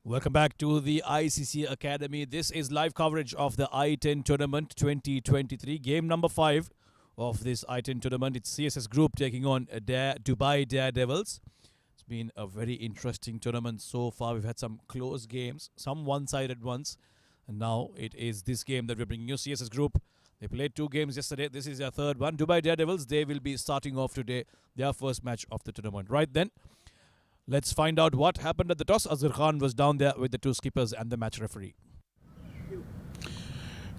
Welcome back to the ICC Academy. This is live coverage of the I10 tournament 2023. Game number 5 of this I10 tournament. It's CSS Group taking on Dubai Daredevils. It's been a very interesting tournament so far. We've had some close games, some one-sided ones. And now it is this game that we're bringing you. CSS Group, they played 2 games yesterday. This is their third one. Dubai Daredevils, they will be starting off today their first match of the tournament. Right then, let's find out what happened at the toss. Azhar Khan was down there with the 2 skippers and the match referee.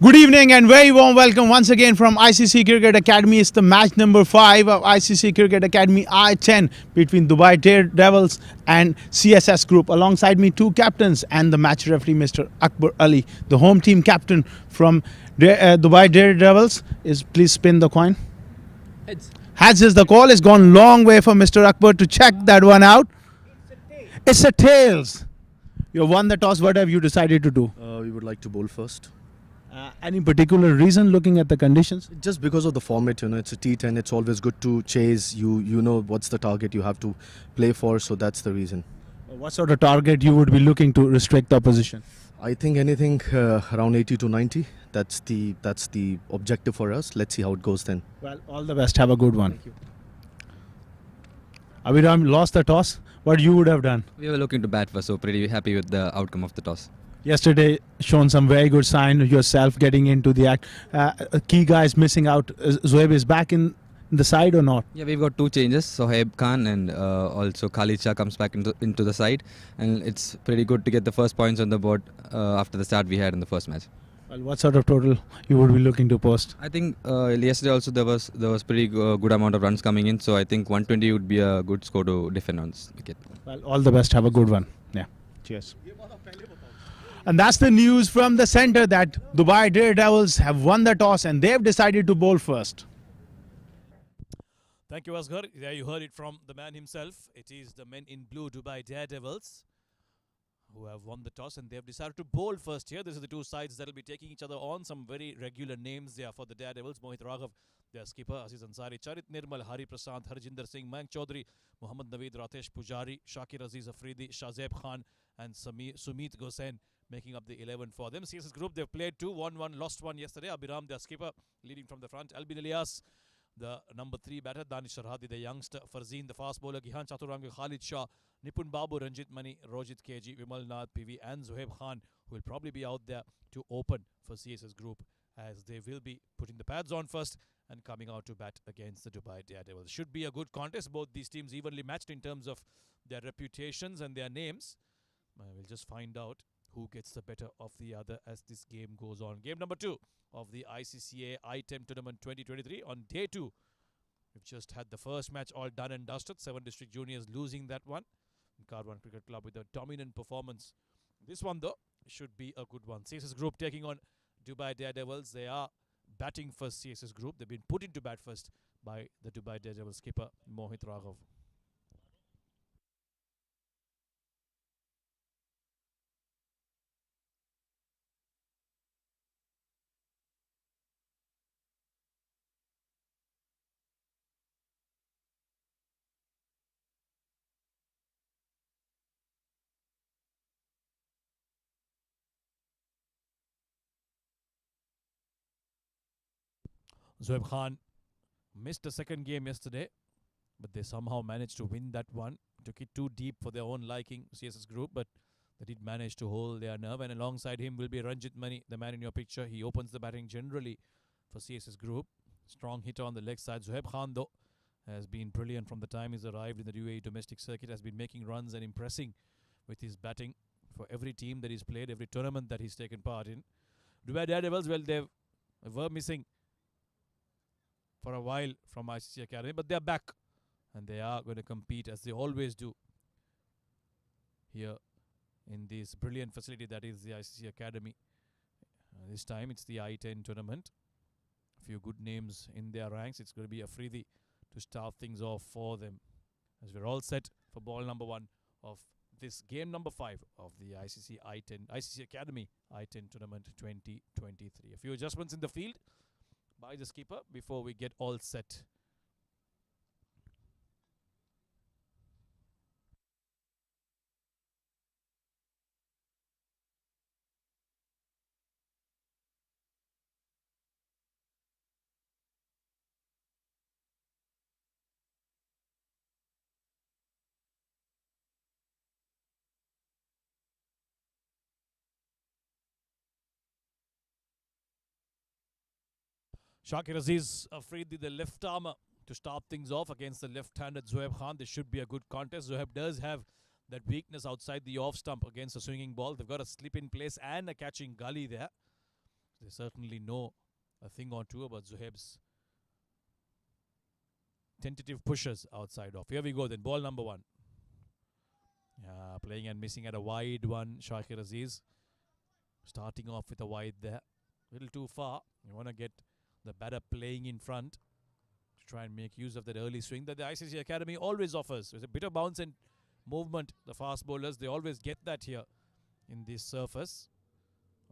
Good evening and very warm welcome once again from ICC Cricket Academy. It's the match number 5 of ICC Cricket Academy I10 between Dubai Daredevils and CSS Group. Alongside me, 2 captains and the match referee, Mr. Akbar Ali. The home team captain from Dubai Daredevils is, please spin the coin. Heads. Heads is the call. It's gone long way for Mr. Akbar to check that one out. It's a tails. You won the toss. What have you decided to do? We would like to bowl first. Any particular reason looking at the conditions? Just because of the format, it's a T10. It's always good to chase. You know what's the target you have to play for, so that's the reason. What sort of target you would be looking to restrict the opposition? I think anything around 80 to 90. That's the objective for us. Let's see how it goes then. Well, all the best. Have a good one. Thank you. Abhiram lost the toss. What you would have done? We were looking to bat first, so pretty happy with the outcome of the toss. Yesterday, shown some very good sign yourself getting into the act. Key guys missing out. Zoeb is back in the side or not? Yeah, we've got 2 changes. Sohaib Khan and also Khalid Shah comes back into the side, and it's pretty good to get the first points on the board after the start we had in the first match. Well, what sort of total you would be looking to post? I think yesterday also there was pretty good amount of runs coming in, so I think 120 would be a good score to defend on this wicket. Well, all the best. Have a good one. Yeah. Cheers. And that's the news from the centre that Dubai Daredevils have won the toss and they've decided to bowl first. Thank you, Asghar. There you heard it from the man himself. It is the men in blue, Dubai Daredevils, who have won the toss and they've decided to bowl first here. This is the 2 sides that will be taking each other on. Some very regular names there for the Daredevils. Mohit Raghav, their skipper, Aziz Ansari, Charit Nirmal, Hari Prasad, Harjinder Singh, Mayank Chaudhary, Mohammad Naveed, Ratesh Pujari, Shakir Aziz Afridi, Shazeb Khan and Sumit Gosain making up the 11 for them. CSS Group, they've played 2, won 1, lost 1 yesterday. Abhiram, their skipper, leading from the front. Albin Elias, the number 3 batter. Danish Sharhadi, the youngster. Farzeen, the fast bowler. Gihan Chaturanga, Khalid Shah, Nipun Babu, Ranjit Mani, Rojit KG, Vimal Nath, PV and Zohaib Khan, who will probably be out there to open for CSS Group, as they will be putting the pads on first and coming out to bat against the Dubai Daredevils. Should be a good contest. Both these teams evenly matched in terms of their reputations and their names. We'll just find out who gets the better of the other as this game goes on. Game number 2 of the ICCA I10 tournament 2023 on day 2. We've just had the first match all done and dusted. 7 district juniors losing that one. Karwan Cricket Club with a dominant performance. This one though should be a good one. CSS Group taking on Dubai Daredevils. They are batting first. CSS Group, they've been put into bat first by the Dubai Daredevils skipper Mohit Raghav. Zoeb Khan missed the second game yesterday, but they somehow managed to win that one. Took it too deep for their own liking, CSS Group, but they did manage to hold their nerve. And alongside him will be Ranjit Mani, the man in your picture. He opens the batting generally for CSS Group. Strong hitter on the leg side. Zohaib Khan, though, has been brilliant from the time he's arrived in the UAE domestic circuit. Has been making runs and impressing with his batting for every team that he's played, every tournament that he's taken part in. Dubai Daredevils, well, they were missing for a while from ICC Academy, but they're back and they are going to compete as they always do here in this brilliant facility that is the ICC Academy. This time it's the I10 tournament. A few good names in their ranks. It's going to be Afridi to start things off for them, as we're all set for ball number 1 of this game number 5 of the ICC Academy I10 tournament 2023. A few adjustments in the field by the skipper before we get all set. Shakir Aziz Afridi, the left armer, to start things off against the left-handed Zohaib Khan. This should be a good contest. Zohaib does have that weakness outside the off stump against a swinging ball. They've got a slip in place and a catching gully there. They certainly know a thing or two about Zohaib's tentative pushes outside off. Here we go then, ball number 1. Yeah, playing and missing at a wide one, Shakir Aziz. Starting off with a wide there. A little too far. You want to get the batter playing in front to try and make use of that early swing that the ICC Academy always offers. There's a bit of bounce and movement. The fast bowlers, they always get that here in this surface.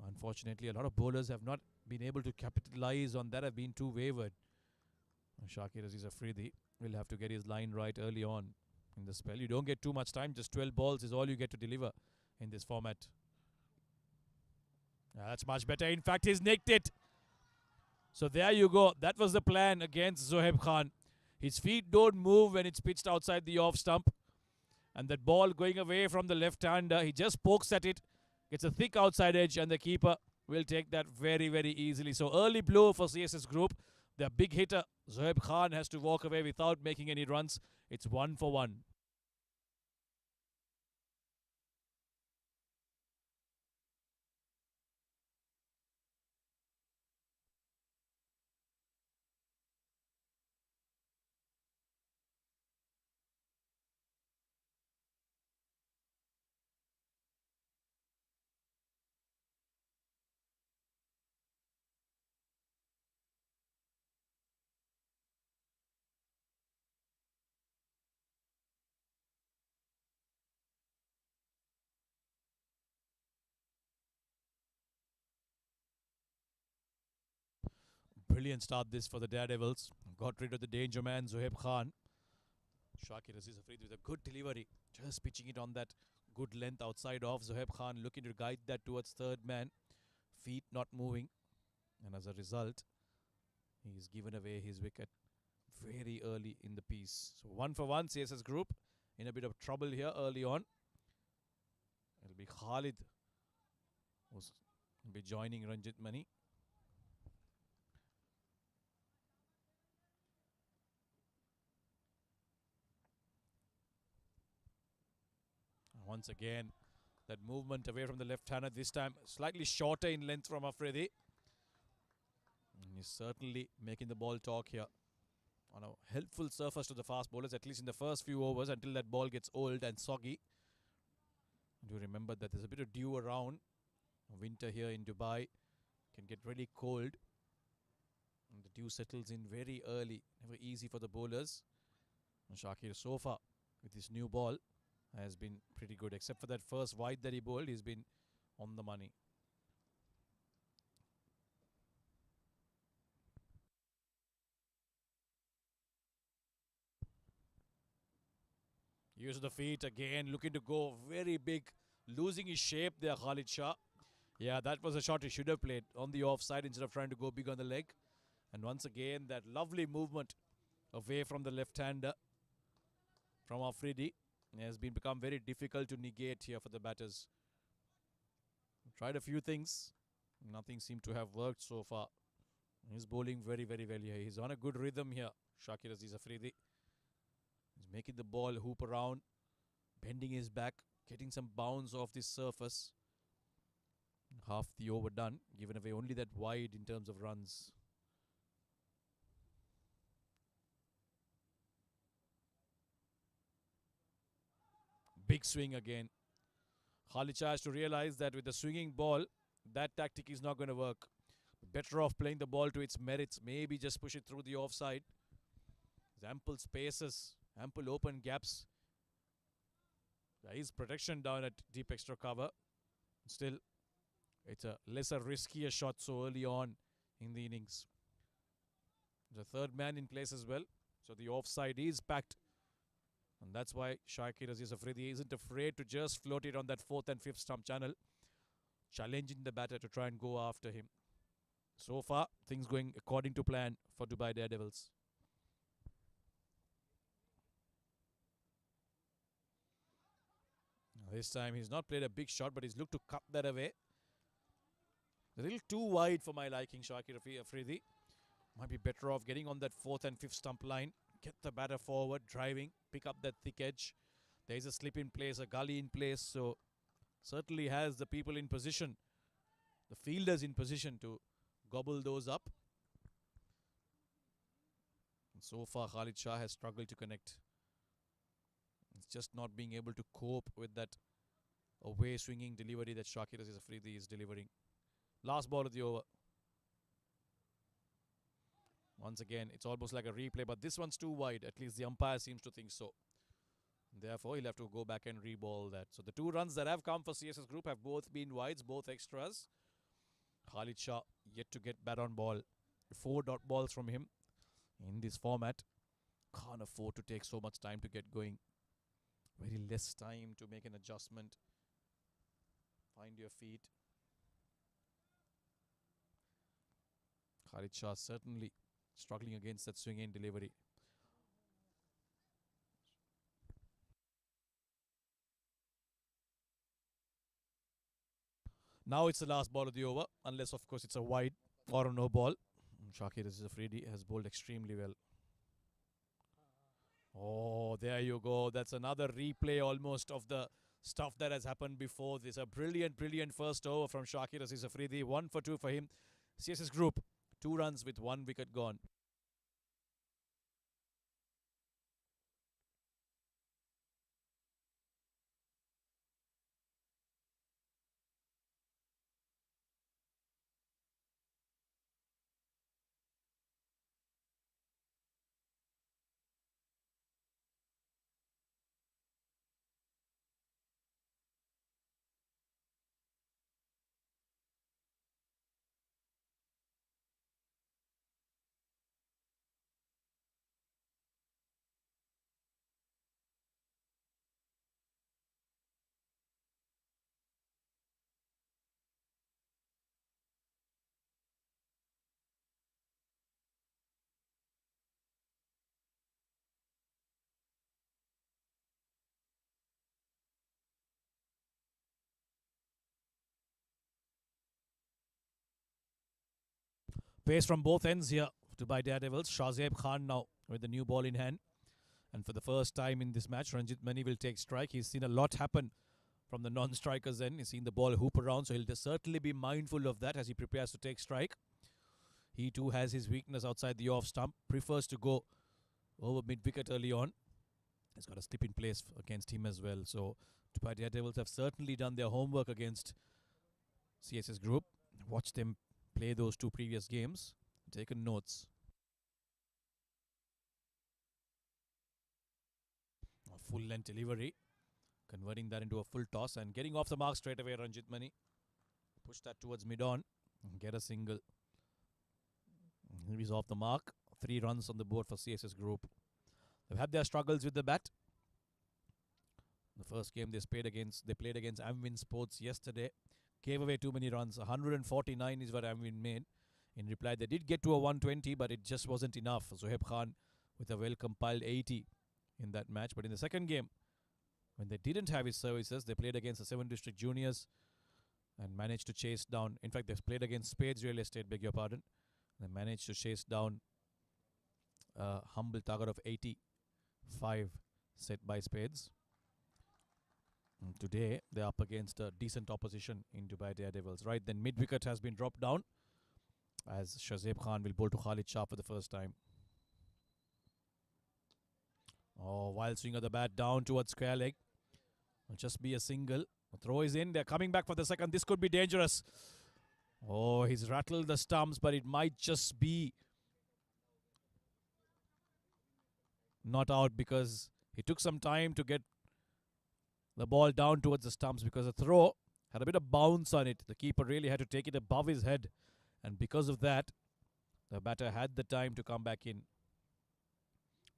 Unfortunately, a lot of bowlers have not been able to capitalize on that, have been too wayward. Shakir Aziz Afridi will have to get his line right early on in the spell. You don't get too much time, just 12 balls is all you get to deliver in this format. That's much better. In fact, he's nicked it. So there you go. That was the plan against Zohaib Khan. His feet don't move when it's pitched outside the off stump. And that ball going away from the left-hander, he just pokes at it, gets a thick outside edge, and the keeper will take that very, very easily. So early blow for CSS Group. Their big hitter, Zohaib Khan, has to walk away without making any runs. It's 1 for 1. Brilliant start this for the Daredevils. Got rid of the danger man, Zohaib Khan. Shakir Aziz Afridi with a good delivery. Just pitching it on that good length outside off. Zohaib Khan looking to guide that towards third man. Feet not moving. And as a result, he's given away his wicket very early in the piece. So 1 for 1, CSS Group in a bit of trouble here early on. It'll be Khalid who's will be joining Ranjit Mani. Once again, that movement away from the left-hander, this time slightly shorter in length from Afridi. He's certainly making the ball talk here. On a helpful surface to the fast bowlers, at least in the first few overs, until that ball gets old and soggy. Do remember that there's a bit of dew around. Winter here in Dubai can get really cold. And the dew settles in very early. Never easy for the bowlers. And Shakir so far with his new ball has been pretty good. Except for that first wide that he bowled, he's been on the money. Use the feet again, looking to go very big. Losing his shape there, Khalid Shah. Yeah, that was a shot he should have played on the offside instead of trying to go big on the leg. And once again, that lovely movement away from the left-hander from Afridi has become very difficult to negate here for the batters. Tried a few things. Nothing seemed to have worked so far. He's bowling very, very well here. He's on a good rhythm here, Shakir Aziz Afridi. He's making the ball hoop around, bending his back, getting some bounce off this surface. Half the over done, given away only that wide in terms of runs. Big swing again. Khalid Shah has to realize that with the swinging ball, that tactic is not going to work. Better off playing the ball to its merits. Maybe just push it through the offside. There's ample spaces, ample open gaps. There is protection down at deep extra cover. Still, it's a lesser, riskier shot so early on in the innings. There's a third man in place as well. So the offside is packed. And that's why Shakir Aziz Afridi isn't afraid to just float it on that fourth and fifth stump channel, challenging the batter to try and go after him. So far, things going according to plan for Dubai Daredevils. This time he's not played a big shot, but he's looked to cut that away. A little too wide for my liking, Shakir Afridi. Might be better off getting on that 4th and 5th stump line. Get the batter forward, driving, pick up that thick edge. There is a slip in place, a gully in place, so certainly has the people in position, the fielders in position to gobble those up. And so far, Khalid Shah has struggled to connect. It's just not being able to cope with that away swinging delivery that Shakir Aziz Afridi is delivering. Last ball of the over. Once again, it's almost like a replay, but this one's too wide. At least the umpire seems to think so. Therefore, he'll have to go back and re-ball that. So the 2 runs that have come for CSS Group have both been wides, both extras. Khalid Shah yet to get bat on ball. 4 dot balls from him in this format. Can't afford to take so much time to get going. Very less time to make an adjustment. Find your feet. Khalid Shah certainly struggling against that swing in delivery. Now it's the last ball of the over, unless of course it's a wide or a no ball. Shakir Aziz Afridi has bowled extremely well. Oh, there you go. That's another replay almost of the stuff that has happened before this. A brilliant, brilliant first over from Shakir Aziz Afridi. 1 for 2 for him. CSS Group, 2 runs with 1 wicket gone. Pace from both ends here to by Daredevils. Shazeb Khan now with the new ball in hand. And for the first time in this match, Ranjit Mani will take strike. He's seen a lot happen from the non-strikers end. He's seen the ball hoop around, so he'll certainly be mindful of that as he prepares to take strike. He too has his weakness outside the off stump. Prefers to go over mid-wicket early on. He's got a slip in place against him as well. So Dubai Daredevils have certainly done their homework against CSS Group. Watch them play those 2 previous games. Taken notes. A full length delivery. Converting that into a full toss and getting off the mark straight away, Ranjit Mani. Push that towards mid-on. Get a single. He's off the mark. 3 runs on the board for CSS Group. They've had their struggles with the bat. The first game they played against Amwin Sports yesterday. Gave away too many runs. 149 is what Amwin made. In reply, they did get to a 120, but it just wasn't enough. Zohaib Khan with a well-compiled 80 in that match. But in the second game, when they didn't have his services, they played against the 7 District Juniors and managed to chase down. In fact, they played against Spades Real Estate, beg your pardon. They managed to chase down a humble target of 85 set by Spades. And today, they're up against a decent opposition in Dubai Daredevils. Right, then mid-wicket has been dropped down as Shazeb Khan will bowl to Khalid Shah for the first time. Oh, wild swing of the bat down towards square leg. Will just be a single. A throw is in. They're coming back for the second. This could be dangerous. Oh, he's rattled the stumps, but it might just be not out because he took some time to get the ball down towards the stumps because the throw had a bit of bounce on it. The keeper really had to take it above his head. And because of that, the batter had the time to come back in.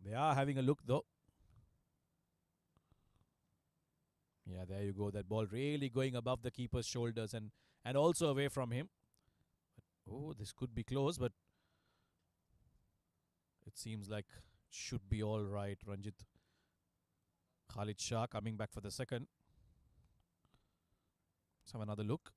They are having a look though. Yeah, there you go. That ball really going above the keeper's shoulders and also away from him. But, oh, this could be close, but it seems like it should be all right. Ranjit Khalid Shah coming back for the second. Let's have another look.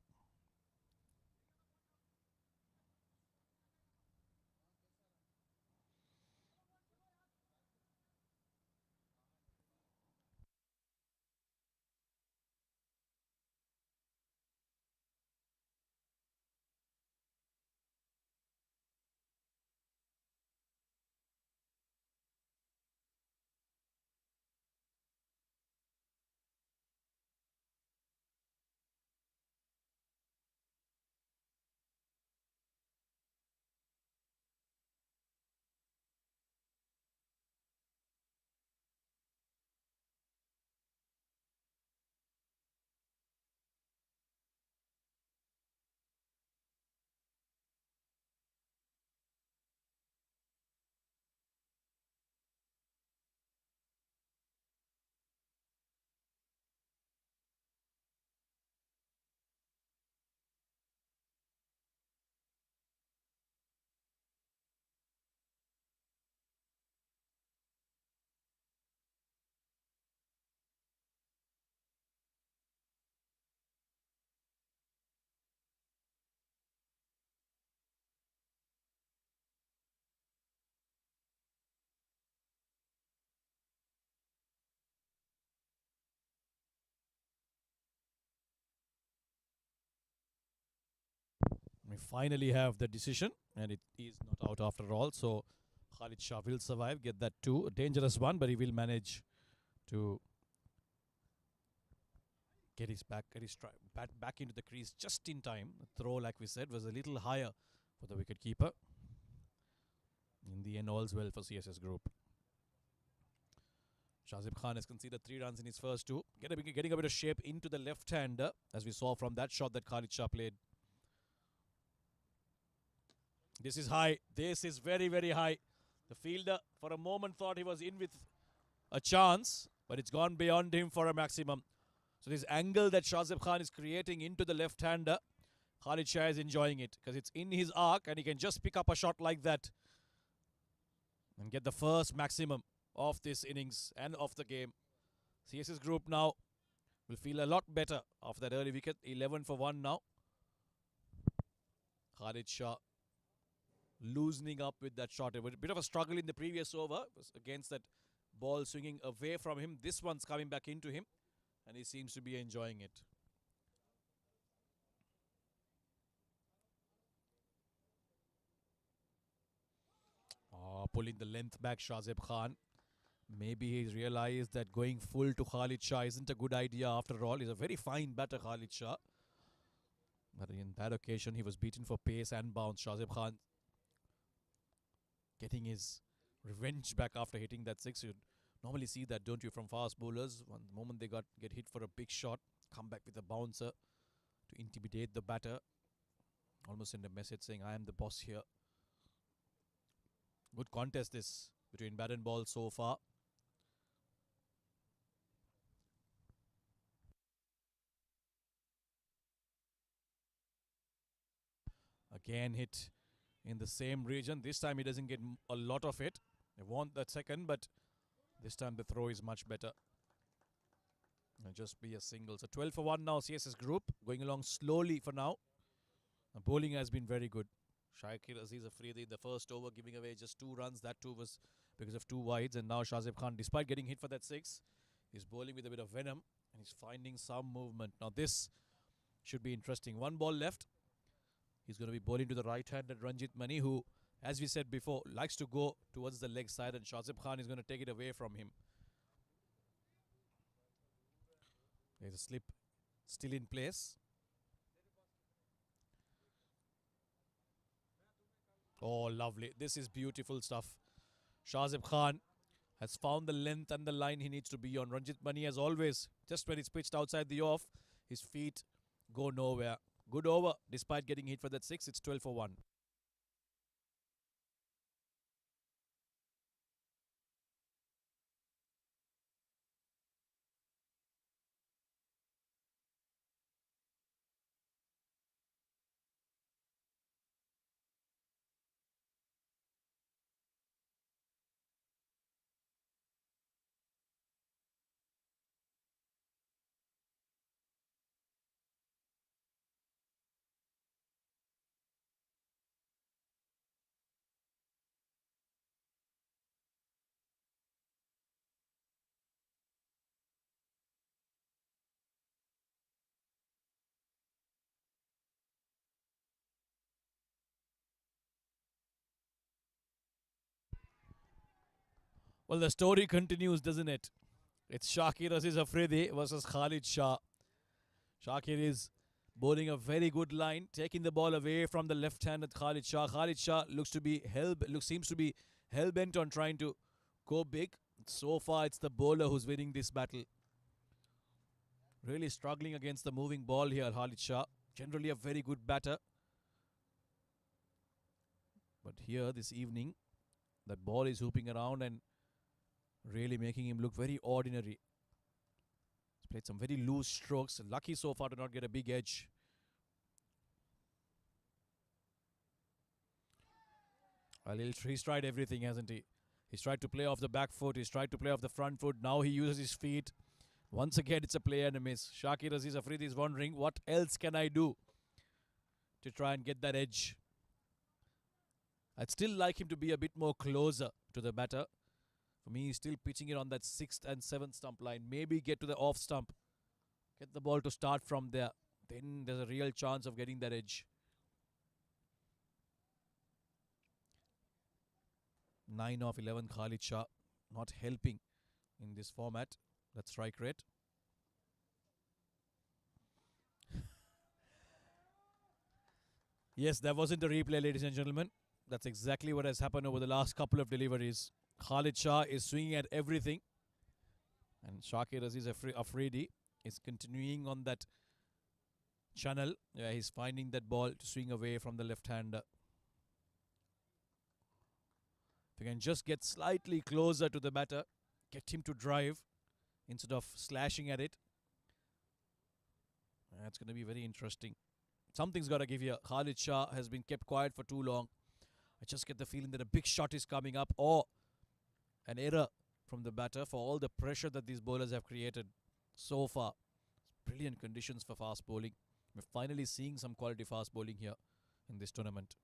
We finally have the decision, and it is not out after all. So Khalid Shah will survive, get that 2. A dangerous one, but he will manage to get his back into the crease just in time. The throw, like we said, was a little higher for the wicketkeeper. In the end, all's well for CSS Group. Shazib Khan has conceded 3 runs in his first 2. Getting a bit of shape into the left-hander, as we saw from that shot that Khalid Shah played. This is high. This is very, very high. The fielder, for a moment, thought he was in with a chance, but it's gone beyond him for a maximum. So this angle that Shazib Khan is creating into the left-hander, Khalid Shah is enjoying it because it's in his arc and he can just pick up a shot like that and get the first maximum of this innings and of the game. CSS Group now will feel a lot better after that early wicket. 11 for 1 now. Khalid Shah loosening up with that shot. It was a bit of a struggle in the previous over. It was against that ball swinging away from him. This one's coming back into him and he seems to be enjoying it. Pulling the length back, Shazib Khan. Maybe he's realized that going full to Khalid Shah isn't a good idea after all. He's a very fine batter, Khalid Shah. But in that occasion, he was beaten for pace and bounce. Shazib Khan getting his revenge back after hitting that 6. You normally see that, don't you, from fast bowlers? One moment they get hit for a big shot, come back with a bouncer to intimidate the batter. Almost send a message saying, I am the boss here. Good contest this between bat and ball so far. Again hit in the same region. This time he doesn't get a lot of it. They want that second, but this time the throw is much better. It'll just be a single. So 12 for 1 now, CSS Group. Going along slowly for now. The bowling has been very good. Shakir Aziz Afridi in the first over, giving away just 2 runs. That too was because of 2 wides. And now Shazib Khan, despite getting hit for that 6, is bowling with a bit of venom. And he's finding some movement. Now this should be interesting. 1 ball left. He's going to be bowling to the right-handed Ranjit Mani, who, as we said before, likes to go towards the leg side. And Shazib Khan is going to take it away from him. There's a slip still in place. Oh, lovely. This is beautiful stuff. Shazib Khan has found the length and the line he needs to be on. Ranjit Mani, as always, just when it's pitched outside the off, his feet go nowhere. Good over, despite getting hit for that 6. It's 12 for 1. Well, the story continues, doesn't it? It's Shakir Aziz Afridi versus Khalid Shah. Shakir is bowling a very good line, taking the ball away from the left-handed Khalid Shah. Khalid Shah seems to be hell-bent on trying to go big. So far, it's the bowler who's winning this battle. Really struggling against the moving ball here, Khalid Shah. Generally a very good batter. But here, this evening, that ball is hooping around and really making him look very ordinary. He's played some very loose strokes. Lucky so far to not get a big edge. Well, he's tried everything, hasn't he? He's tried to play off the back foot. He's tried to play off the front foot. Now he uses his feet. Once again, it's a play and a miss. Shakir Aziz Afridi is wondering, what else can I do to try and get that edge? I'd still like him to be a bit more closer to the batter. For me, he's still pitching it on that 6th and 7th stump line. Maybe get to the off stump. Get the ball to start from there. Then there's a real chance of getting that edge. 9 of 11 Khalid Shah not helping in this format. That strike rate. Yes, that wasn't a replay, ladies and gentlemen. That's exactly what has happened over the last couple of deliveries. Khalid Shah is swinging at everything. And Shakir Aziz Afridi is continuing on that channel. Yeah, he's finding that ball to swing away from the left-hander. If you can just get slightly closer to the batter, get him to drive instead of slashing at it. That's going to be very interesting. Something's got to give here. Khalid Shah has been kept quiet for too long. I just get the feeling that a big shot is coming up or an error from the batter for all the pressure that these bowlers have created so far. Brilliant conditions for fast bowling. We're finally seeing some quality fast bowling here in this tournament.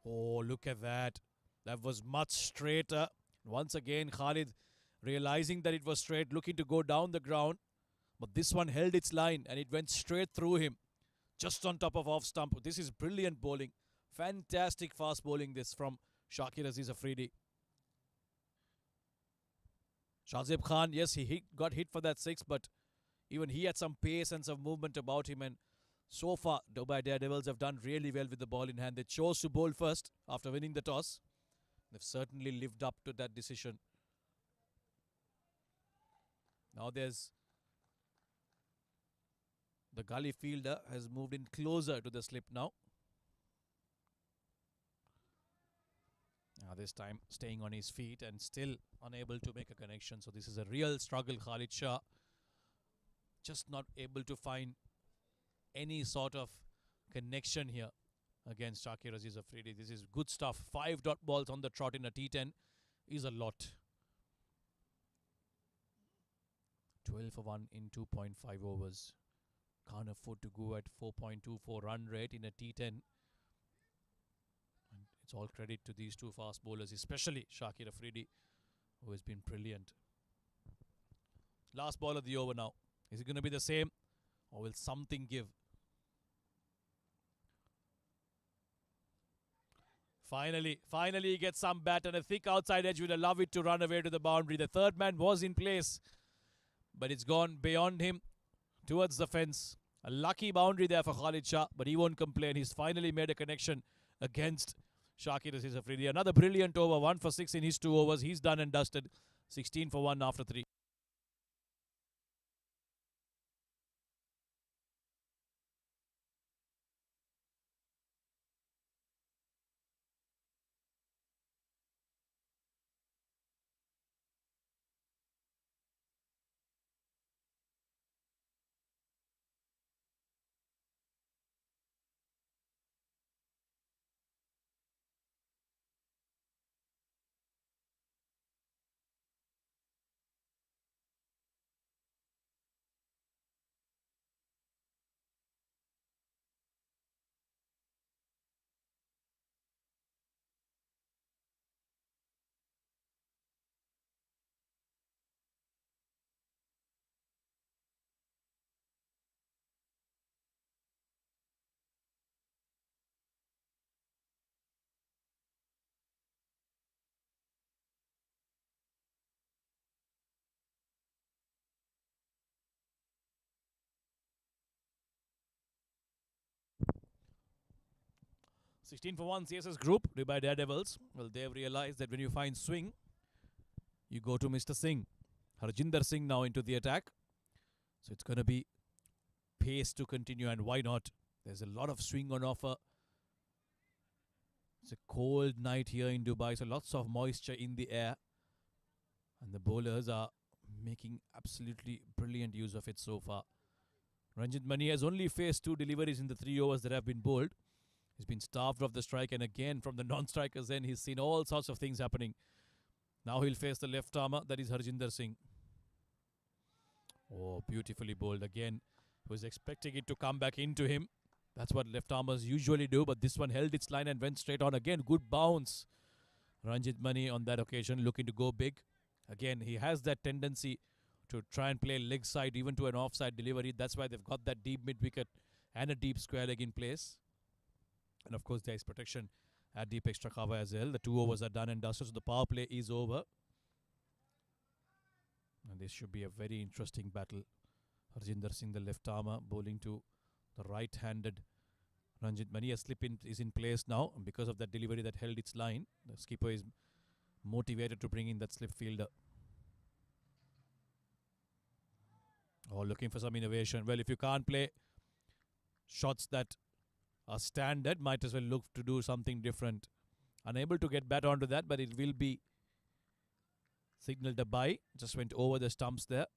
Oh, look at that. That was much straighter. Once again, Khalid realizing that it was straight, looking to go down the ground. But this one held its line and it went straight through him. Just on top of off stump. This is brilliant bowling. Fantastic fast bowling this from Shakir Aziz Afridi. Shazib Khan, yes, he got hit for that 6, but even he had some pace and some movement about him. And so far, Dubai Daredevils have done really well with the ball in hand. They chose to bowl first after winning the toss. They've certainly lived up to that decision. Now there's the gully fielder has moved in closer to the slip now. Now this time staying on his feet and still unable to make a connection. So this is a real struggle. Khalid Shah just not able to find any sort of connection here against Shakir Aziz Afridi. This is good stuff. 5 dot balls on the trot in a T10 is a lot. 12 for 1 in 2.5 overs. Can't afford to go at 4.24 run rate in a T10. And it's all credit to these two fast bowlers, especially Shakir Afridi, who has been brilliant. Last ball of the over now. Is it going to be the same or will something give? Finally he gets some bat and a thick outside edge. Would allow it to run away to the boundary. The third man was in place, but it's gone beyond him towards the fence. A lucky boundary there for Khalid Shah, but he won't complain. He's finally made a connection against Shakir Aziz Afridi. Another brilliant over, 1 for 6 in his 2 overs. He's done and dusted. 16 for 1 after 3. $16 for 1 CSS group, Dubai Daredevils. Well, they've realized that when you find swing, you go to Mr. Singh. Harjinder Singh now into the attack. So it's going to be pace to continue, and why not? There's a lot of swing on offer. It's a cold night here in Dubai, so lots of moisture in the air. And the bowlers are making absolutely brilliant use of it so far. Ranjit Mani has only faced 2 deliveries in the 3 overs that have been bowled. He's been starved of the strike, and again from the non-strikers end, he's seen all sorts of things happening. Now he'll face the left armer, that is Harjinder Singh. Oh, beautifully bowled again. He was expecting it to come back into him. That's what left armers usually do, but this one held its line and went straight on again. Good bounce. Ranjit Mani on that occasion looking to go big. Again, he has that tendency to try and play leg side even to an offside delivery. That's why they've got that deep mid-wicket and a deep square leg in place. And of course, there is protection at deep extra cover as well. The 2 overs are done and dusted, so the power play is over. And this should be a very interesting battle. Harjinder Singh, the left armer, bowling to the right-handed Ranjit Mani. A slip is in place now, and because of that delivery that held its line, the skipper is motivated to bring in that slip fielder. Oh, looking for some innovation. Well, if you can't play shots that are standard, might as well look to do something different. Unable to get bat onto that, but it will be signalled a bye. Just went over the stumps there.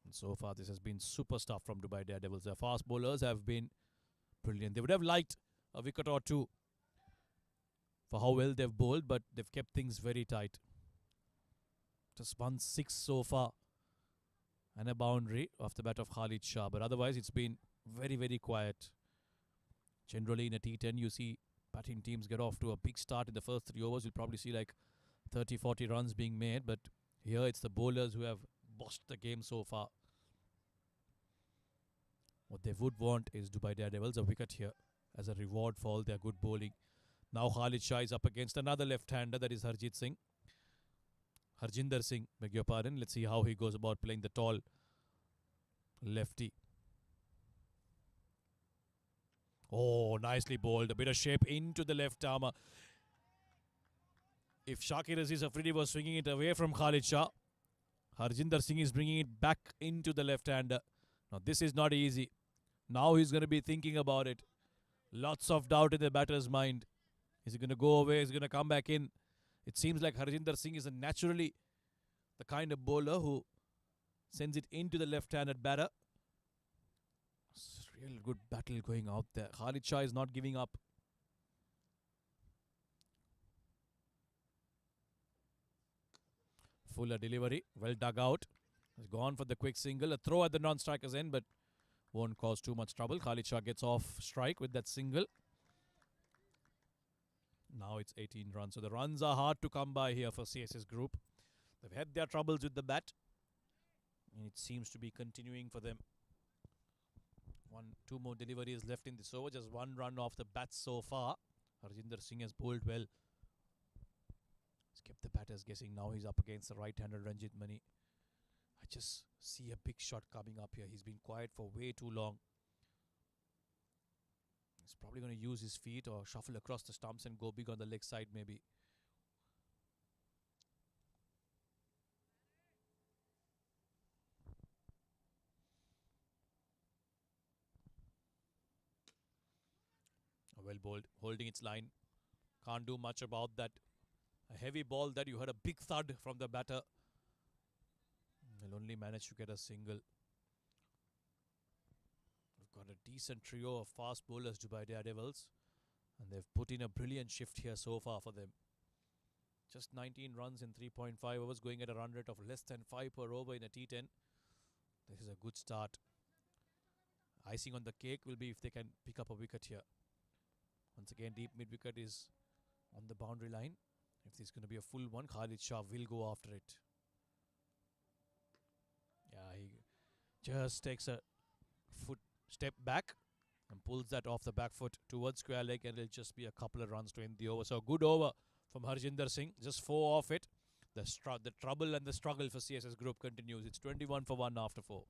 And so far, this has been super stuff from Dubai Daredevils. Their fast bowlers have been brilliant. They would have liked a wicket or two for how well they've bowled, but they've kept things very tight. Just 1-6 so far. And a boundary off the bat of Khalid Shah. But otherwise, it's been very, very quiet. Generally, in a T10, you see batting teams get off to a big start in the first 3 overs. You'll probably see like 30-40 runs being made. But here, it's the bowlers who have bossed the game so far. What they would want is Dubai Daredevils a wicket here as a reward for all their good bowling. Now Khalid Shah is up against another left-hander, that is Harjinder Singh, beg your pardon. Let's see how he goes about playing the tall lefty. Oh, nicely bowled. A bit of shape into the left armour. If Shakir Aziz Afridi was swinging it away from Khalid Shah, Harjinder Singh is bringing it back into the left-hander. Now, this is not easy. Now he's going to be thinking about it. Lots of doubt in the batter's mind. Is he going to go away? Is he going to come back in? It seems like Harjinder Singh is naturally the kind of bowler who sends it into the left-handed batter. It's a real good battle going out there. Khalid Shah is not giving up. Fuller delivery. Well dug out. Has gone for the quick single. A throw at the non-striker's end, but won't cause too much trouble. Khalid Shah gets off strike with that single. Now it's 18 runs. So the runs are hard to come by here for CSS Group. They've had their troubles with the bat, and it seems to be continuing for them. 2 more deliveries left in this over. Just 1 run off the bat so far. Harjinder Singh has bowled well. He's kept the batters guessing. Now he's up against the right-handed Ranjit Mani. I just see a big shot coming up here. He's been quiet for way too long. He's probably going to use his feet or shuffle across the stumps and go big on the leg side maybe. Well bowled, holding its line. Can't do much about that. A heavy ball that you heard a big thud from the batter. They'll only manage to get a single. We've got a decent trio of fast bowlers, Dubai Daredevils, and they've put in a brilliant shift here so far for them. Just 19 runs in 3.5 overs, going at a run rate of less than 5 per over in a T10. This is a good start. Icing on the cake will be if they can pick up a wicket here. Once again, deep mid-wicket is on the boundary line. If this is going to be a full one, Khalid Shah will go after it. Yeah, he just takes a step back and pulls that off the back foot towards square leg, and it'll just be a couple of runs to end the over. So a good over from Harjinder Singh, just 4 off it. The trouble and the struggle for CSS Group continues. It's 21 for 1 after 4.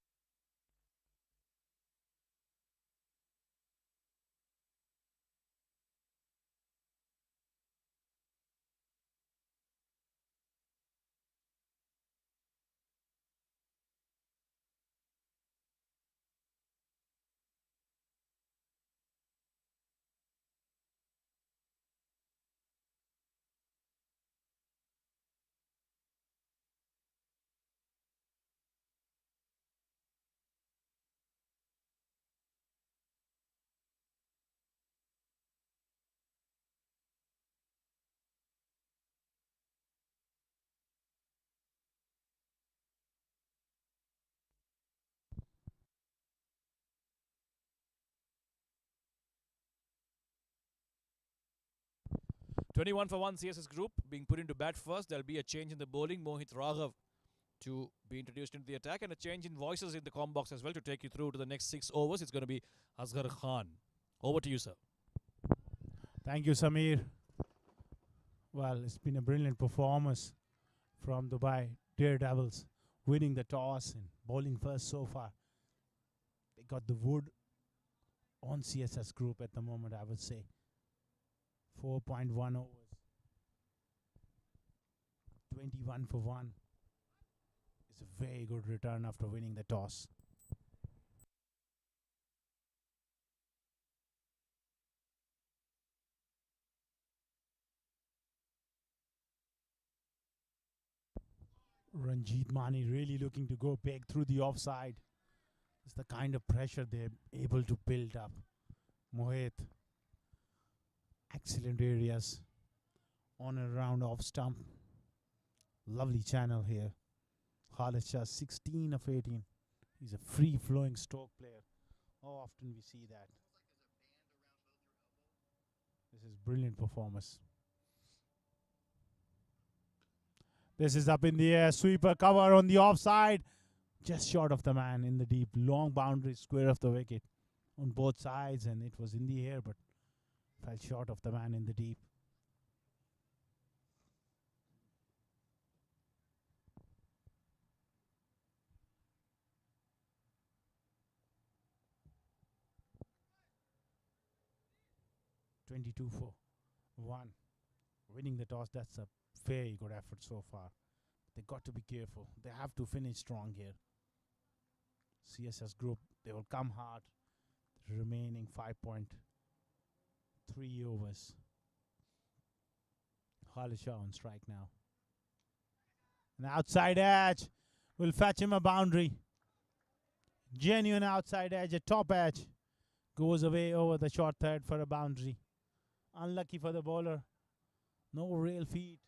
$21 for 1 CSS Group being put into bat first. There'll be a change in the bowling. Mohit Raghav to be introduced into the attack, and a change in voices in the comm box as well to take you through to the next 6 overs. It's going to be Asghar Khan. Over to you, sir. Thank you, Samir. Well, it's been a brilliant performance from Dubai Daredevils, winning the toss and bowling first so far. They got the wood on CSS group at the moment, I would say. 4.1 overs. 21 for 1. It's a very good return after winning the toss. Ranjit Mani really looking to go big through the offside. It's the kind of pressure they're able to build up. Mohit, excellent areas on and around off stump. Lovely channel here. Khalid Shah, 16 of 18. He's a free-flowing stroke player. How often we see that. This is brilliant performance. This is up in the air. Sweeper cover on the offside. Just short of the man in the deep. Long boundary, square of the wicket on both sides. And it was in the air, but fell short of the man in the deep. (22 for 1). Winning the toss, that's a very good effort so far. They got to be careful. They have to finish strong here. CSS group, they will come hard. The remaining 5.3 overs. Khalid Shah on strike now. An outside edge will fetch him a boundary. Genuine outside edge, a top edge. Goes away over the short third for a boundary. Unlucky for the bowler. No real feet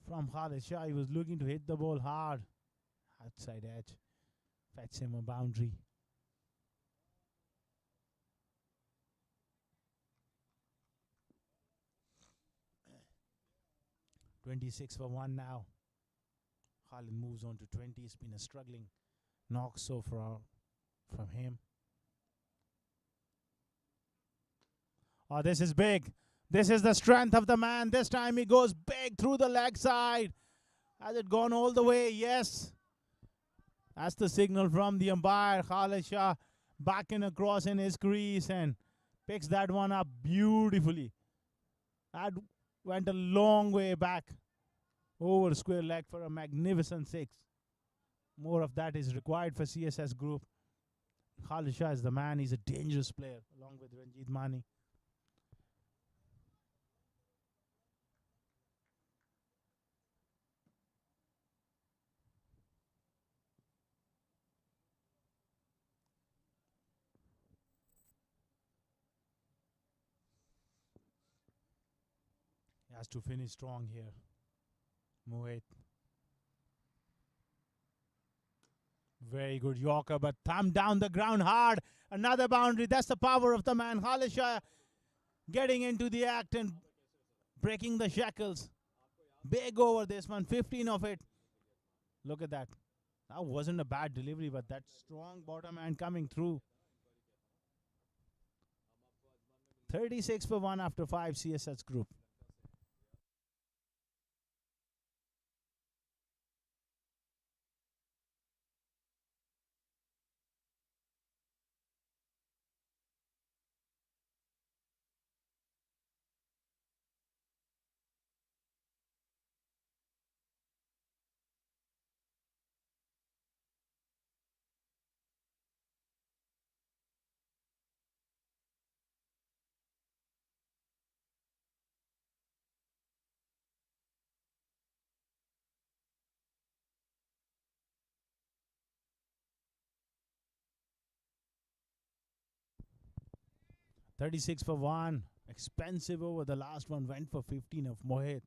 from Khalid Shah. He was looking to hit the ball hard. Outside edge. Fetch him a boundary. (26 for 1) now. Khalid moves on to 20. It's been a struggling knock so far from him. Oh, this is big. This is the strength of the man. This time he goes big through the leg side. Has it gone all the way? Yes. That's the signal from the umpire. Khalid Shah backing across in his crease and picks that one up beautifully. That went a long way back over square leg for a magnificent 6. More of that is required for CSS group. Khalid Shah is the man. He's a dangerous player along with Ranjit Mani. He has to finish strong here. Mohit. Very good Yorker, but thumb down the ground hard. Another boundary. That's the power of the man. Khalid Shah getting into the act and breaking the shackles. Big over this one. 15 of it. Look at that. That wasn't a bad delivery, but that strong bottom hand coming through. 36 for 1 after 5 CSS group. (36 for 1). Expensive over. The last one went for 15 of Mohit.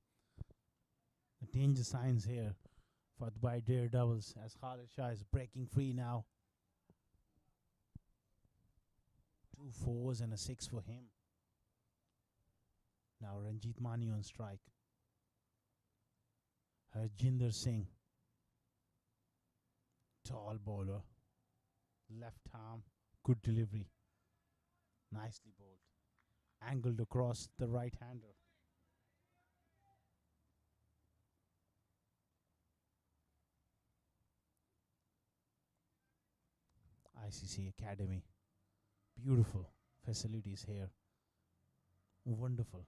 The danger signs here for Dubai Daredevils as Khalid Shah is breaking free now. 2 4s and a 6 for him. Now Ranjit Mani on strike. Harjinder Singh. Tall bowler. Left arm. Good delivery. Nicely bowled. angled across the right-hander. ICC Academy. Beautiful facilities here. Wonderful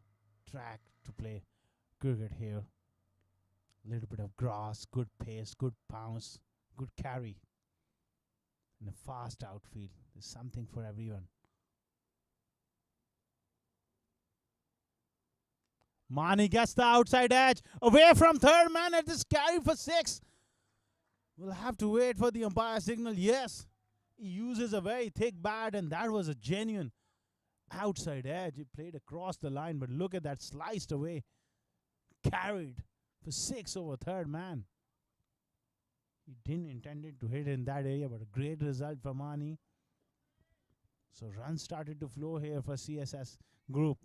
track to play cricket here. Little bit of grass, good pace, good bounce, good carry. And a fast outfield. There's something for everyone. Mani gets the outside edge. Away from third man at this carry for 6. We'll have to wait for the umpire signal. Yes, he uses a very thick bat, and that was a genuine outside edge. He played across the line, but look at that, sliced away. Carried for 6 over third man. He didn't intend it to hit in that area, but a great result for Mani. So runs started to flow here for CSS group.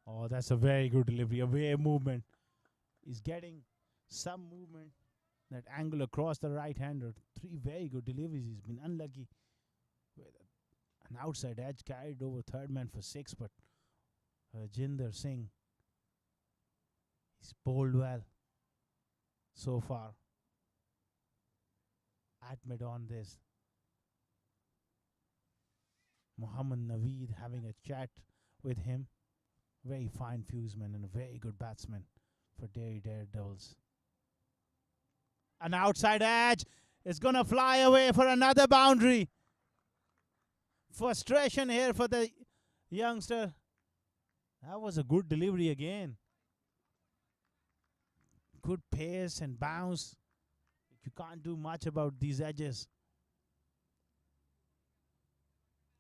Oh, that's a very good delivery. Away movement. He's getting some movement. That angle across the right-hander. 3 very good deliveries. He's been unlucky with an outside edge carried over third man for 6, but Jinder Singh, he's bowled well so far. At mid on this. Muhammad Naveed having a chat with him. Very fine fuseman and a very good batsman for Derry Daredevils. An outside edge is going to fly away for another boundary. Frustration here for the youngster. That was a good delivery again. Good pace and bounce. You can't do much about these edges.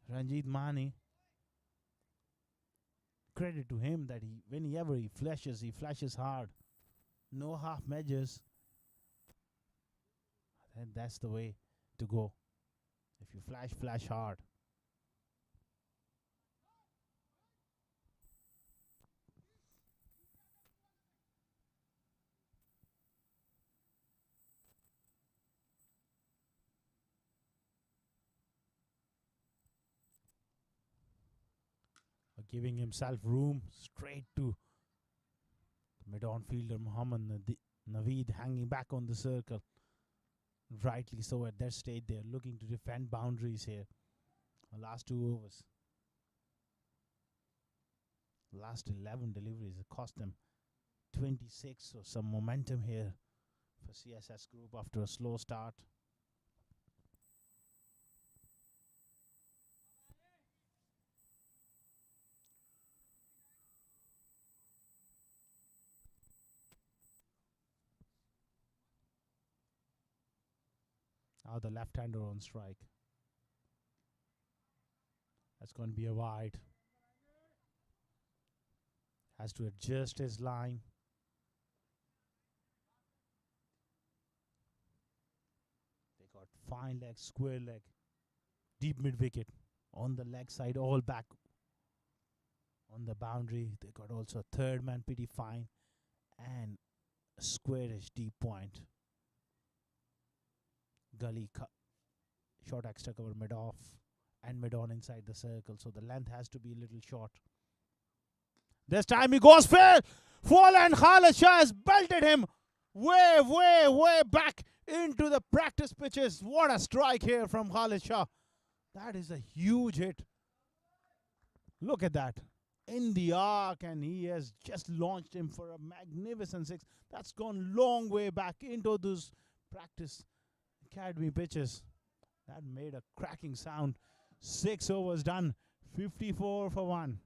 Ranjit Mani. Credit to him that whenever he flashes hard. No half measures. And that's the way to go. If you flash hard. Giving himself room straight to mid-on fielder Muhammad Naveed hanging back on the circle. Rightly so at that stage they're looking to defend boundaries here. The last 2 overs. Last 11 deliveries. It cost them 26. So some momentum here for CSS group after a slow start. Now the left-hander on strike. That's going to be a wide. Has to adjust his line. They got fine leg, square leg, deep mid-wicket. On the leg side, all back. On the boundary, they got also a third man pretty fine. And a squarish deep point. Gully short extra cover mid-off and mid-on inside the circle. So the length has to be a little short. This time he goes fair. Fall and Khalid Shah has belted him way back into the practice pitches. What a strike here from Khalid Shah. That is a huge hit. Look at that. In the arc, and he has just launched him for a magnificent 6. That's gone long way back into those practice academy pitches. That made a cracking sound. 6 overs done. 54 for 1.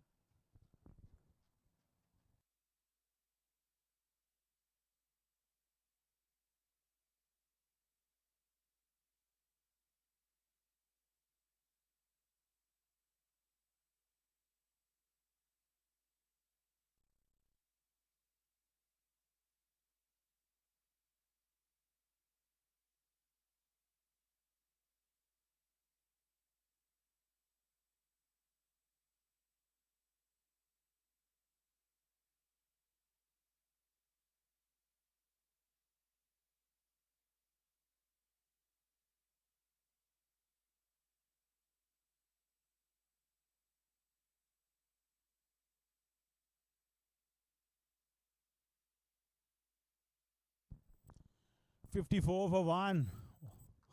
54 for 1.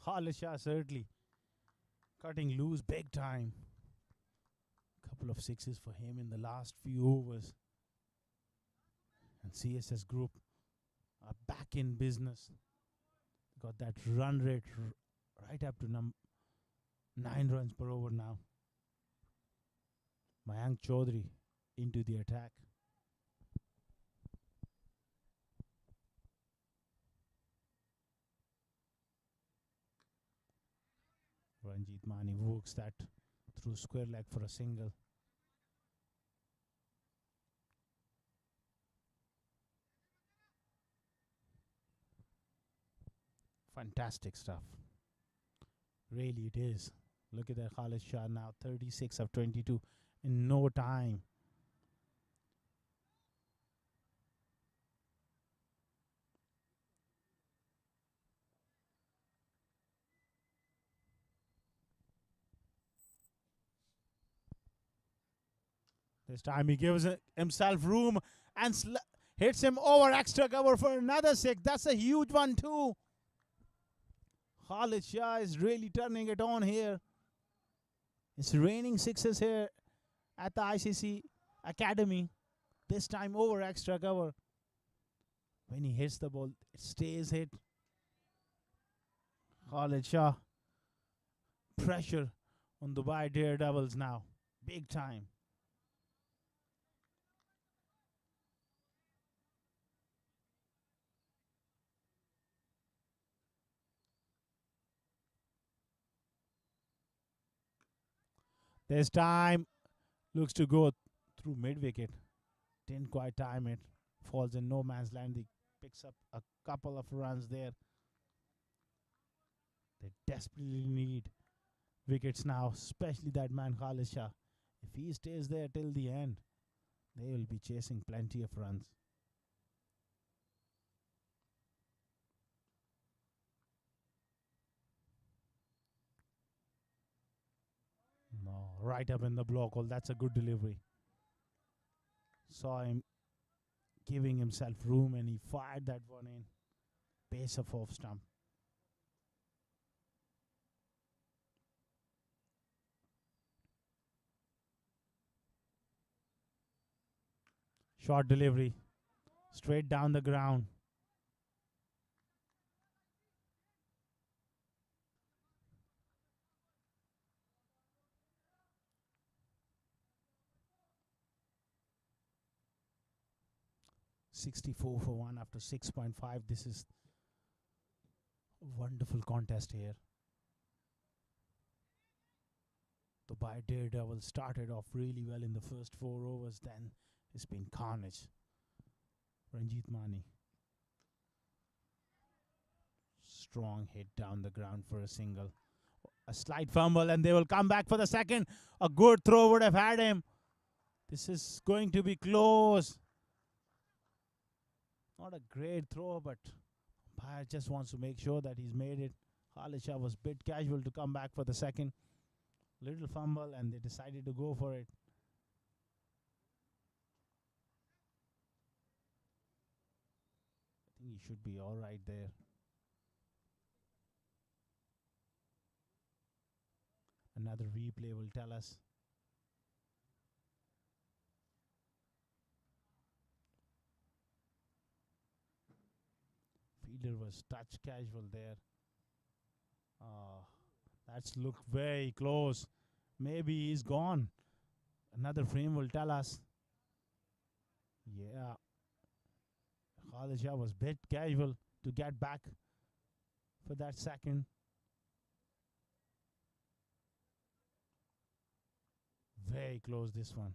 Khalid Shah certainly cutting loose big time. Couple of sixes for him in the last few overs. And CSS group are back in business. Got that run rate right up to 9 runs per over now. Mayank Chaudhary into the attack. Ranjit Mani works that through square leg for a single. Fantastic stuff. Really it is. Look at that Khalid Shah now, 36 of 22 in no time. This time he gives himself room and hits him over extra cover for another 6. That's a huge one too. Khalid Shah is really turning it on here. It's raining sixes here at the ICC Academy. This time over extra cover. When he hits the ball, it stays hit. Khalid Shah. Pressure on Dubai Daredevils now. Big time. This time looks to go through mid-wicket. Didn't quite time it. Falls in no man's land. He picks up a couple of runs there. They desperately need wickets now, especially that man Khalid Shah. If he stays there till the end, they will be chasing plenty of runs. No, right up in the block hole. That's a good delivery. Saw him giving himself room and he fired that one in. Base of off stump. Short delivery. Straight down the ground. .64 for 1 after 6.5. This is a wonderful contest here. Dubai Daredevil started off really well in the first 4 overs. Then it's been carnage. Ranjit Mani. Strong hit down the ground for a single. A slight fumble and they will come back for the second. A good throw would have had him. This is going to be close. Not a great throw, but umpire just wants to make sure that he's made it. Khalid Shah was a bit casual to come back for the second. Little fumble and they decided to go for it. I think he should be all right there. Another replay will tell us. Fielder was touch casual there. That's looked very close. Maybe he's gone. Another frame will tell us. Yeah. Khalid Shah was a bit casual to get back for that second. Very close this one.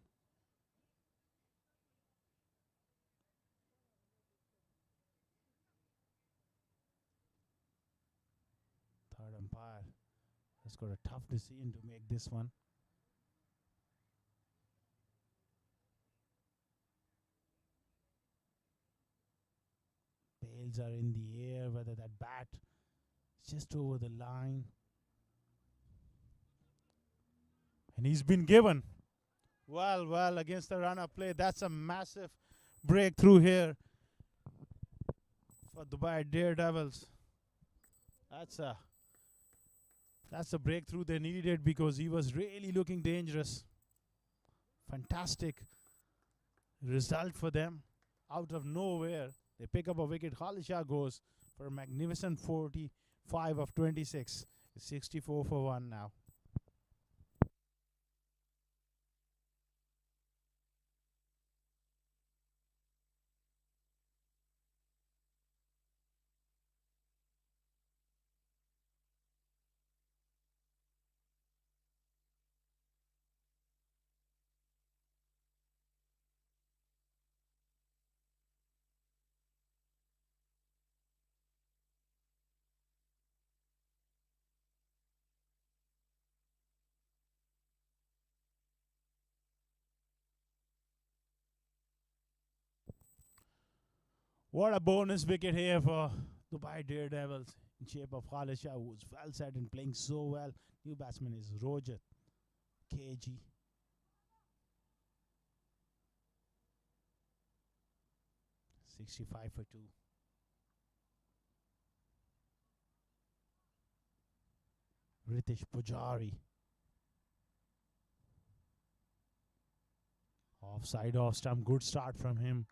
Third umpire has got a tough decision to make this one. Bails are in the air, whether that bat is just over the line. And he's been given. Well, against the run-up play. That's a massive breakthrough here for Dubai Daredevils. That's the breakthrough they needed because he was really looking dangerous. Fantastic result for them. Out of nowhere, they pick up a wicket. Khalisha goes for a magnificent 45 of 26. 64 for 1 now. What a bonus wicket here for Dubai Daredevils in shape of Khalisha, who's well set and playing so well. New batsman is Rojat KG. .65 for 2. Ritesh Pujari. Offside off stump. Good start from him.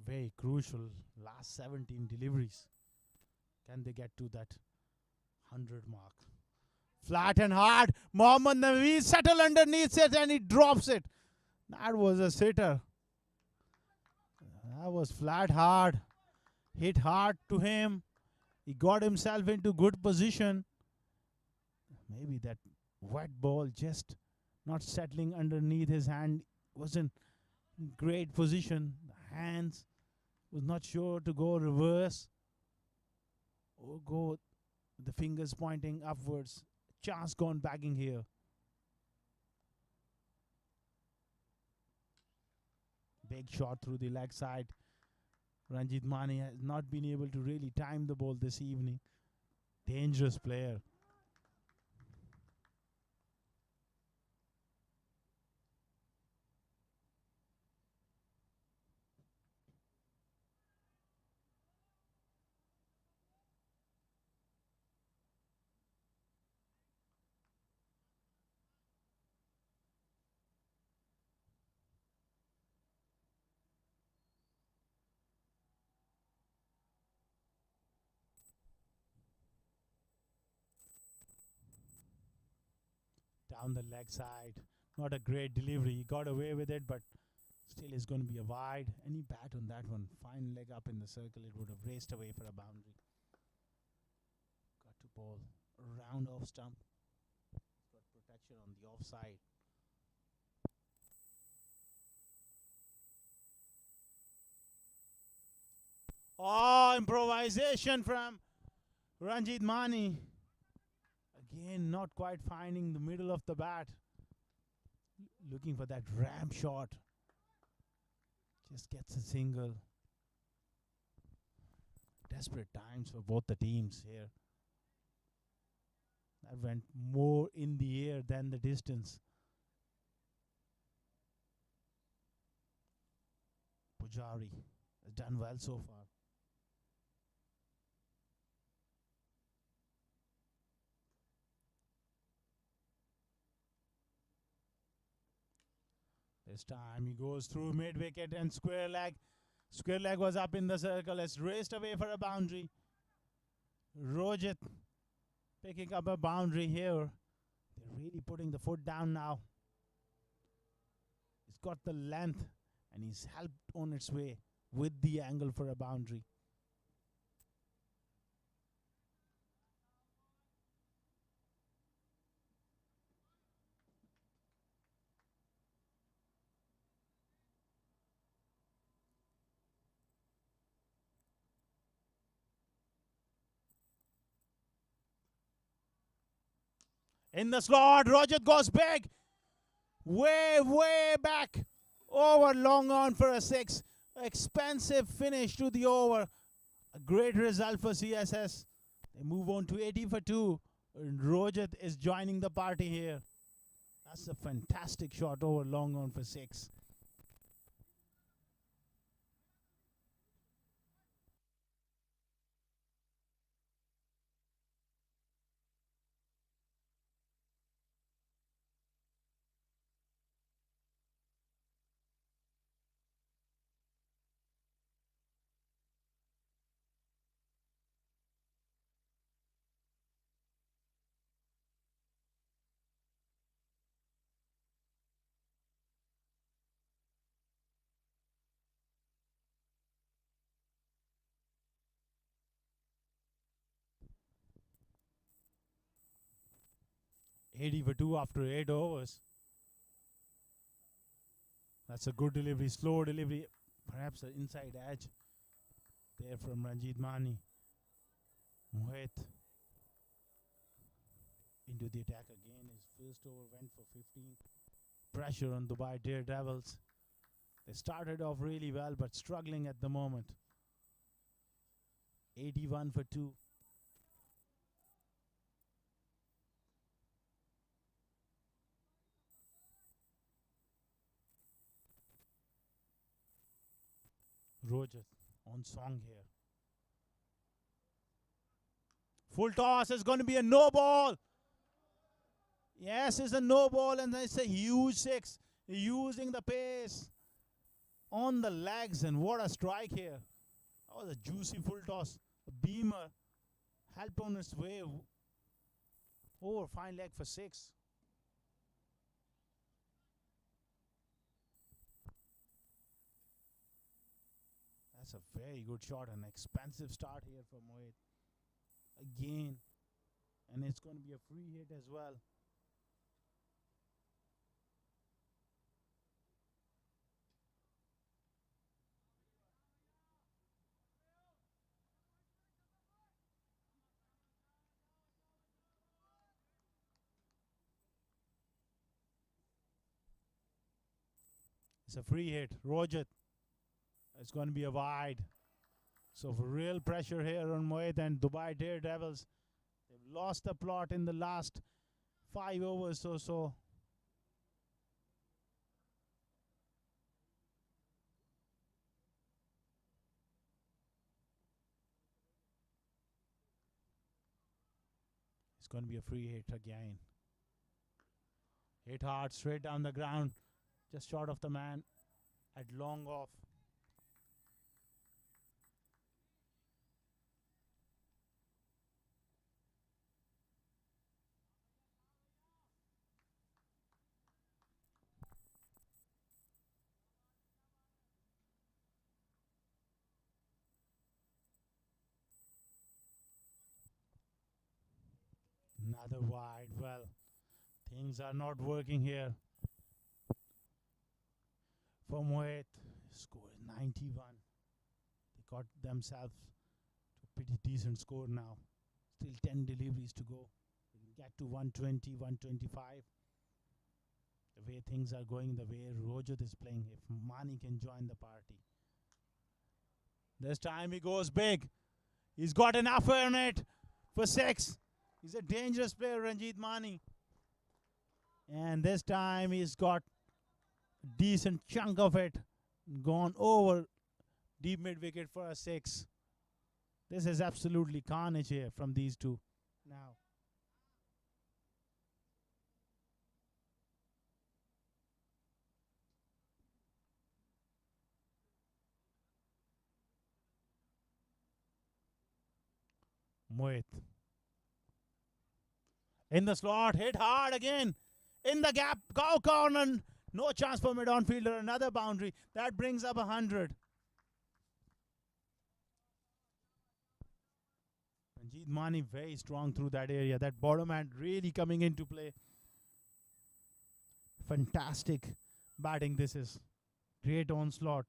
Very crucial. Last 17 deliveries. Can they get to that 100 mark? Flat and hard. Mohammad Naveed settle underneath it and he drops it. That was a sitter. That was flat hard. Hit hard to him. He got himself into good position. Maybe that wet ball just not settling underneath his hand. Was in great position. The hands was not sure to go reverse or go the fingers pointing upwards. Chance gone bagging here. Big shot through the leg side. Ranjit Mani has not been able to really time the ball this evening. Dangerous player. Down the leg side. Not a great delivery. He got away with it, but still is going to be a wide. Any bat on that one. Fine leg up in the circle. It would have raced away for a boundary. Got to ball around off stump. Got protection on the offside. Oh, improvisation from Ranjit Mani. Again, not quite finding the middle of the bat. Looking for that ramp shot. Just gets a single. Desperate times for both the teams here. That went more in the air than the distance. Pujari has done well so far. This time he goes through mid wicket and square leg. Square leg was up in the circle. It's raced away for a boundary. Rojit picking up a boundary here. They're really putting the foot down now. He's got the length and he's helped on its way with the angle for a boundary. In the slot, Rojat goes big. Way back. Over long on for a 6. Expensive finish to the over. A great result for CSS. They move on to 80 for 2. Rojat is joining the party here. That's a fantastic shot over long on for 6. Eighty for 2 after 8 overs. That's a good delivery, slow delivery, perhaps an inside edge there from Ranjit Mani. Mohit into the attack again. His first over went for 15. Pressure on Dubai Daredevils. They started off really well but struggling at the moment. 81 for 2. Rojat on song here. Full toss is going to be a no ball. Yes, it's a no ball and it's a huge 6. Using the pace on the legs, and what a strike here. That was a juicy full toss. A beamer helped on its way over fine leg for 6. That's a very good shot. An expensive start here for Mohit. Again. And it's going to be a free hit as well. It's a free hit. Rojat. It's going to be a wide. So for real pressure here on Mohit and Dubai Daredevils. They've lost the plot in the last 5 overs or so. It's going to be a free hit again. Hit hard, straight down the ground. Just short of the man at long off. Another wide. Well, things are not working here. For Mohit, score is 91. They got themselves to a pretty decent score now. Still 10 deliveries to go. They can get to 120, 125. The way things are going, the way Rojat is playing, if Mani can join the party. This time he goes big. He's got enough on it for 6. He's a dangerous player, Ranjit Mani. And this time he's got a decent chunk of it gone over deep mid wicket for a 6. This is absolutely carnage here from these two now. Mohit. In the slot, hit hard again. In the gap, go corner. No chance for mid-on fielder. Another boundary. That brings up 100. Ranjit Mani very strong through that area. That bottom hand really coming into play. Fantastic batting this is. Great onslaught.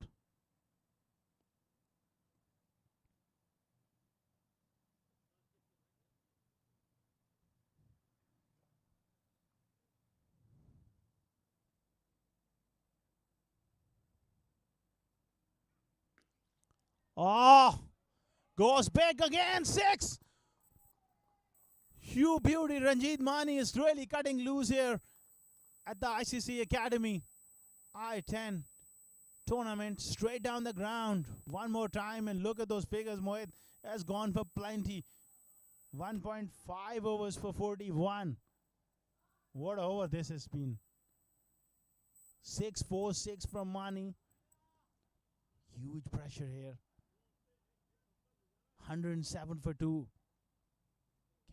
Oh, goes big again, 6. You beauty, Ranjit Mani is really cutting loose here at the ICC Academy. I10 tournament straight down the ground. One more time and look at those figures. Mohit has gone for plenty. 1.5 overs for 41. What over this has been. 6-4-6 from Mani. Huge pressure here. 107 for 2.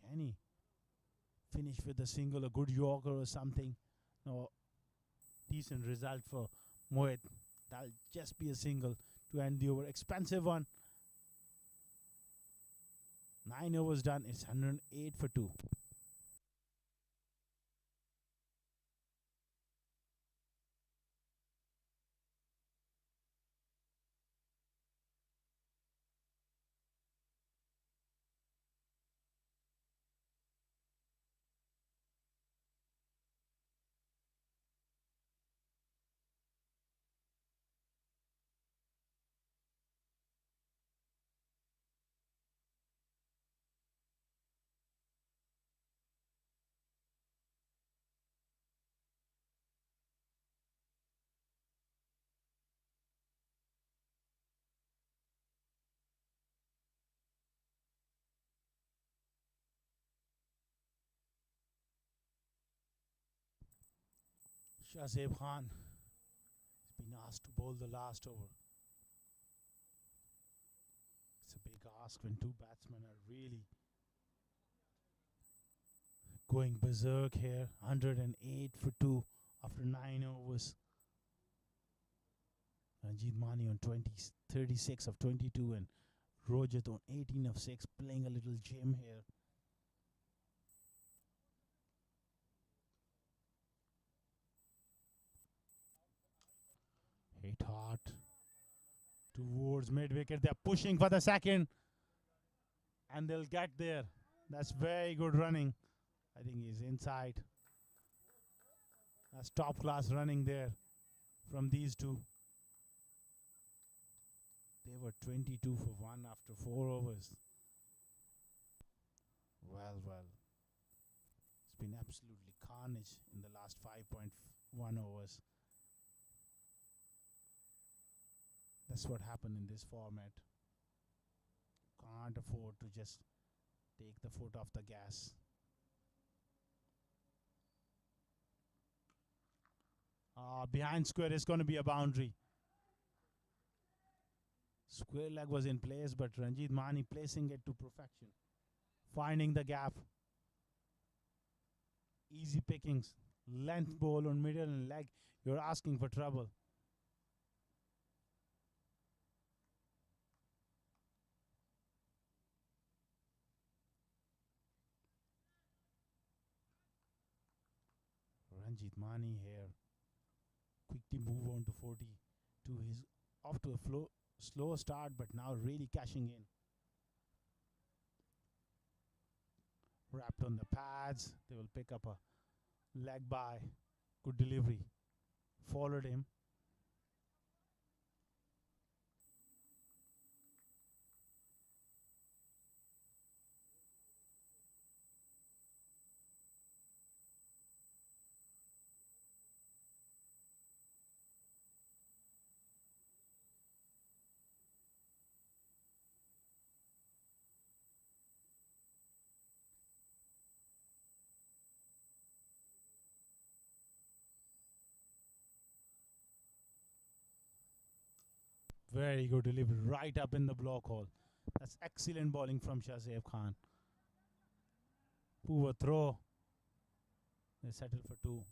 Can he finish with a single, a good Yorker or something? No, decent result for Mohit. That'll just be a single to end the over. Expensive one. 9 overs done. It's 108 for 2. Shahzeb Khan has been asked to bowl the last over. It's a big ask when two batsmen are really going berserk here. 108 for 2 after 9 overs. Ranjit Mani on 36 of 22 and Rojat on 18 of 6, playing a little gym here. Hit hard towards mid-wicket. They're pushing for the second and they'll get there. That's very good running. I think he's inside. That's top class running there from these two. They were 22 for 1 after 4 overs. Well. It's been absolutely carnage in the last 5.1 overs. That's what happened in this format. Can't afford to just take the foot off the gas. Behind square is going to be a boundary. Square leg was in place, but Ranjit Mani placing it to perfection. Finding the gap. Easy pickings. Length ball on middle and leg. You're asking for trouble. Ranjit Mani here. Quickly move on to 42. He's off to a slow start, but now really cashing in. Wrapped on the pads. They will pick up a leg by. Good delivery. Followed him. Very good delivery, right up in the block hole. That's excellent bowling from Shahzeb Khan. Poor throw. They settled for 2.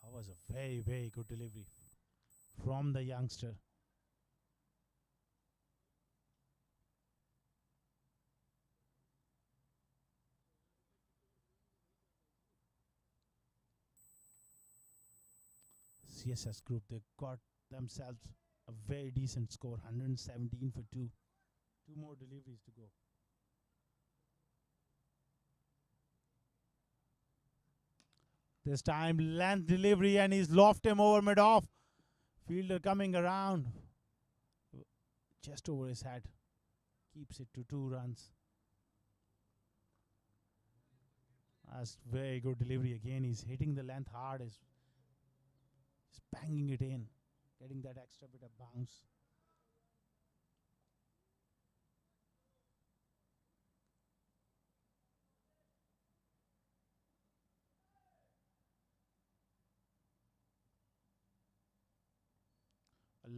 That was a very good delivery from the youngster. CSS group, they got themselves a very decent score, 117 for 2. 2 more deliveries to go. This time length delivery and he's lofted him over mid-off. Fielder coming around. Just over his head. Keeps it to 2 runs. That's very good delivery again. He's hitting the length hard. He's banging it in, getting that extra bit of bounce.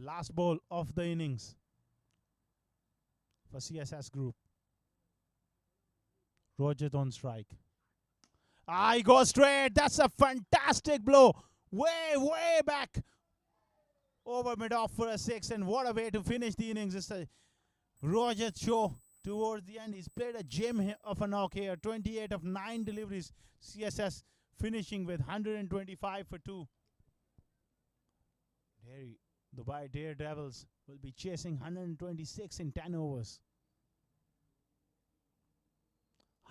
Last ball of the innings for CSS Group. Rojat on strike. He goes straight. That's a fantastic blow. Way back over mid-off for a 6. And what a way to finish the innings. It's a Rojat show towards the end. He's played a gem of a knock here. 28 of 9 deliveries. CSS finishing with 125 for 2. Dubai Daredevils will be chasing 126 in 10 overs.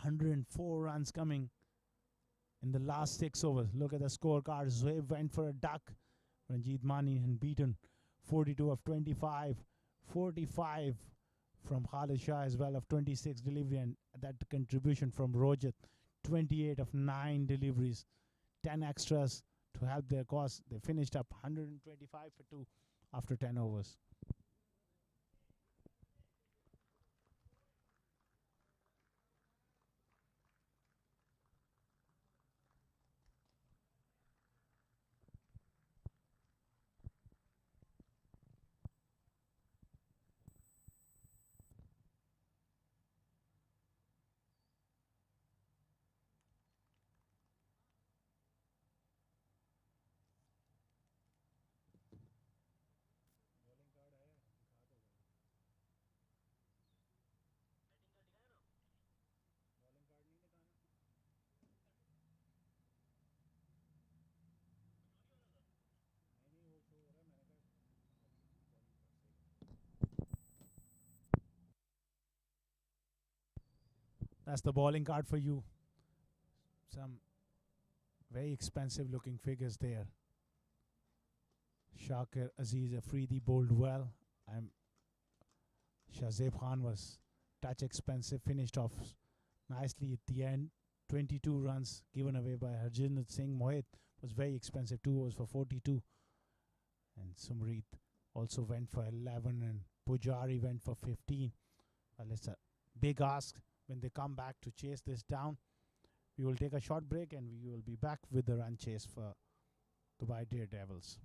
104 runs coming in the last 6 overs. Look at the scorecard. Zoeb went for a duck. Ranjit Mani and beaten 42 of 25. 45 from Khalid Shah as well of 26 delivery, and that contribution from Rojat. 28 of 9 deliveries. 10 extras to help their cause. They finished up 125 for 2 after 10 overs. That's the bowling card for you. Some very expensive looking figures there. Shakir Aziz Afridi bowled well. Shahzeb Khan was touch expensive, finished off nicely at the end. 22 runs given away by Harjinder Singh. Mohit was very expensive, 2 overs for 42. And Sumrit also went for 11, and Pujari went for 15. Well, it's a big ask when they come back to chase this down. We will take a short break and we will be back with the run chase for Dubai Daredevils.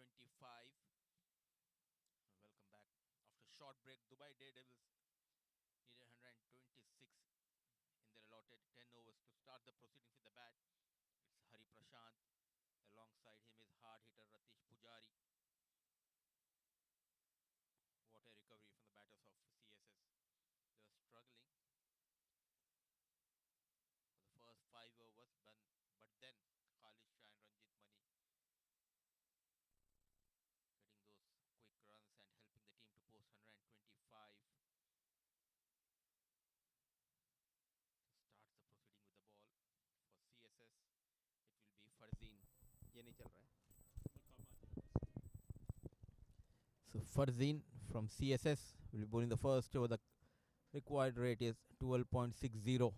125. Welcome back. After short break, Dubai Daredevils needed 126 in their allotted 10 overs to start the proceedings with the bat. It's Hari Prashant. Alongside him is hard hitter Ratish Pujari. What a recovery from the batters of CSS. They were struggling for the first 5 overs, but then Khalid Shah and Ranjit Mani getting those quick runs and helping the team to post 125. Starts the proceeding with the ball. For CSS, it will be Farzeen. ये नहीं चल रहा है. So Farzeen from CSS will be bowling the first over. The required rate is 12.60.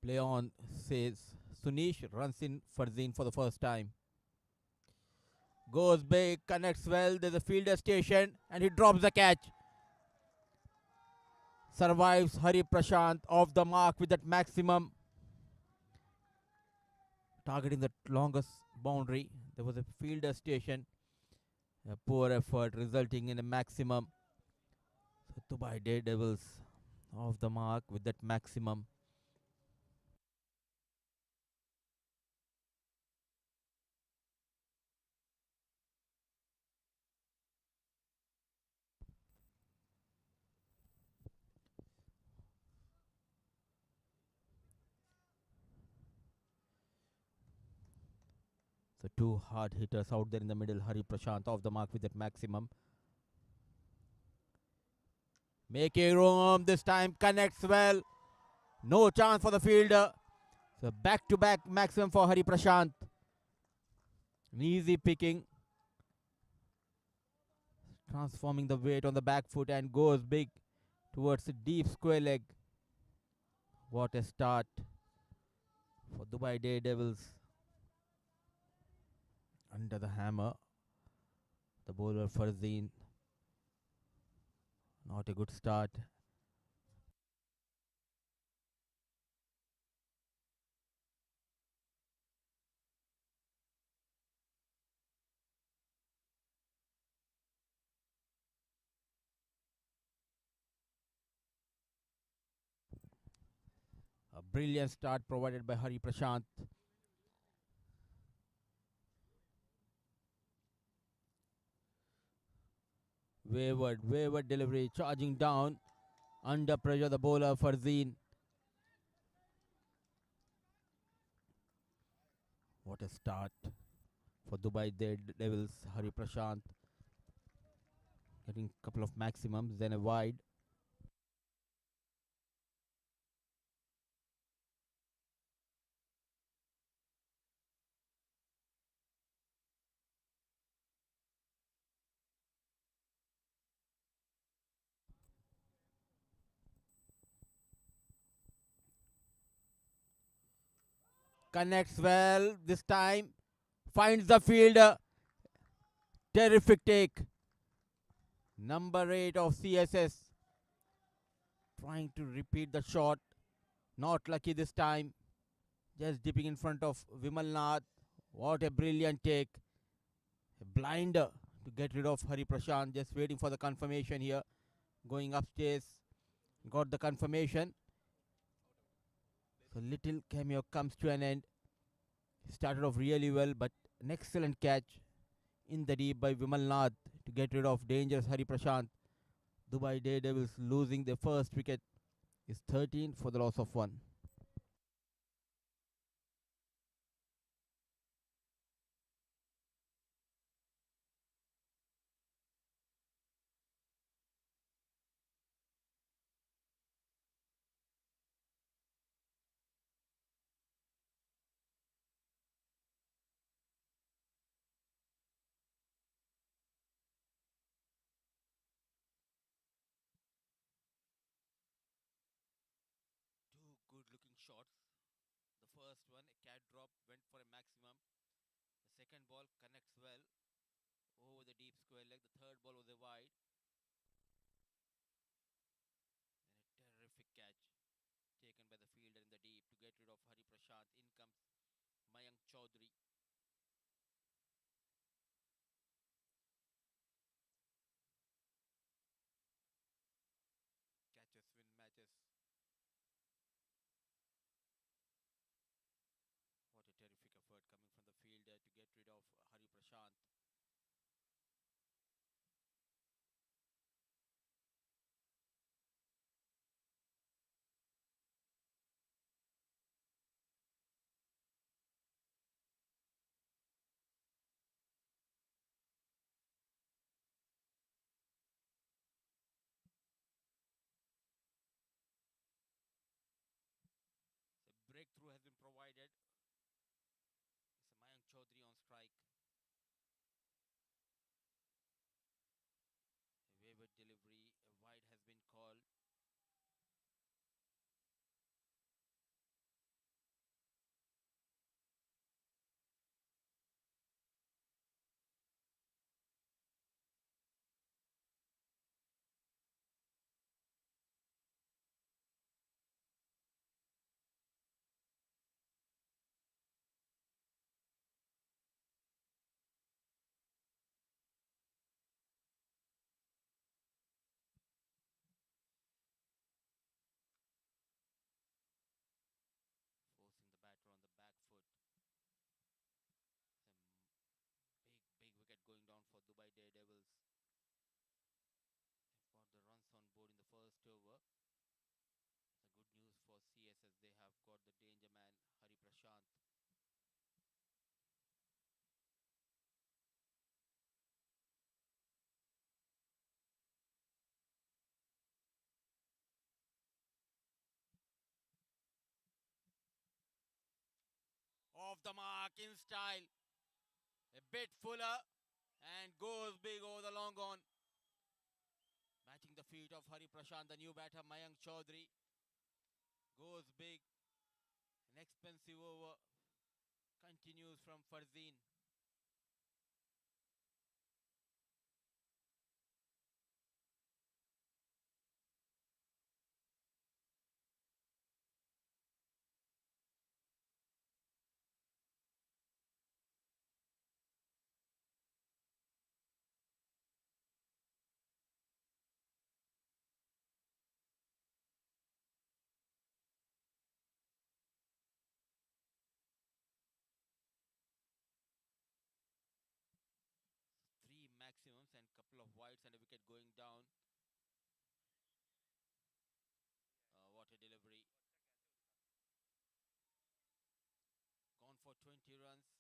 Play on, says Sunish, runs in Farzeen for the first time. Goes big, connects well. There's a fielder station and he drops the catch. Survives Hari Prashant off the mark with that maximum. Targeting the longest boundary. There was a fielder station. A poor effort resulting in a maximum. So Dubai Daredevils off the mark with that maximum. So two hard hitters out there in the middle. Hari Prashant off the mark with that maximum. Making room this time, connects well. No chance for the fielder. So back-to-back maximum for Hari Prashant. An easy picking. Transforming the weight on the back foot and goes big towards the deep square leg. What a start for Dubai Daredevils. Under the hammer. The bowler Farzeen. Not a good start. A brilliant start provided by Hari Prashant. Wayward delivery, charging down. Under pressure, the bowler Farzeen. What a start for Dubai Daredevils. Hari Prashant getting a couple of maximums, then a wide. Connects well this time. Finds the fielder. Terrific take. Number 8 of CSS. Trying to repeat the shot. Not lucky this time. Just dipping in front of Vimal Nath. What a brilliant take. A blinder to get rid of Hari Prashant. Just waiting for the confirmation here. Going upstairs. Got the confirmation. So little cameo comes to an end. Started off really well, but an excellent catch in the deep by Vimal Nath to get rid of dangerous Hari Prashant. Dubai Daredevils losing their first wicket is 13 for the loss of 1. Two good looking shots. The first one, a cat drop, went for a maximum. The second ball connects well over the deep square leg. The third ball was a wide. comes Mayank Chaudhary. Catches win matches. What a terrific effort coming from the fielder to get rid of Hari Prashant. So breakthrough has been provided. It's a Mayank Chaudhary on strike. A wayward delivery, a wide has been called. Forcing the batter on the back foot. Some big wicket going down for Dubai Daredevils. They've got the runs on board in the first over. The good news for CSS, they have got the danger man Hari Prashant. Off the mark in style. A bit fuller and goes big over the long on. Matching the feet of Hari Prashant, the new batter Mayank Chaudhary. Goes big. An expensive over. Continues from Farzeen. Three maximums and couple of wides and a wicket going down. What a delivery. Gone for 20 runs.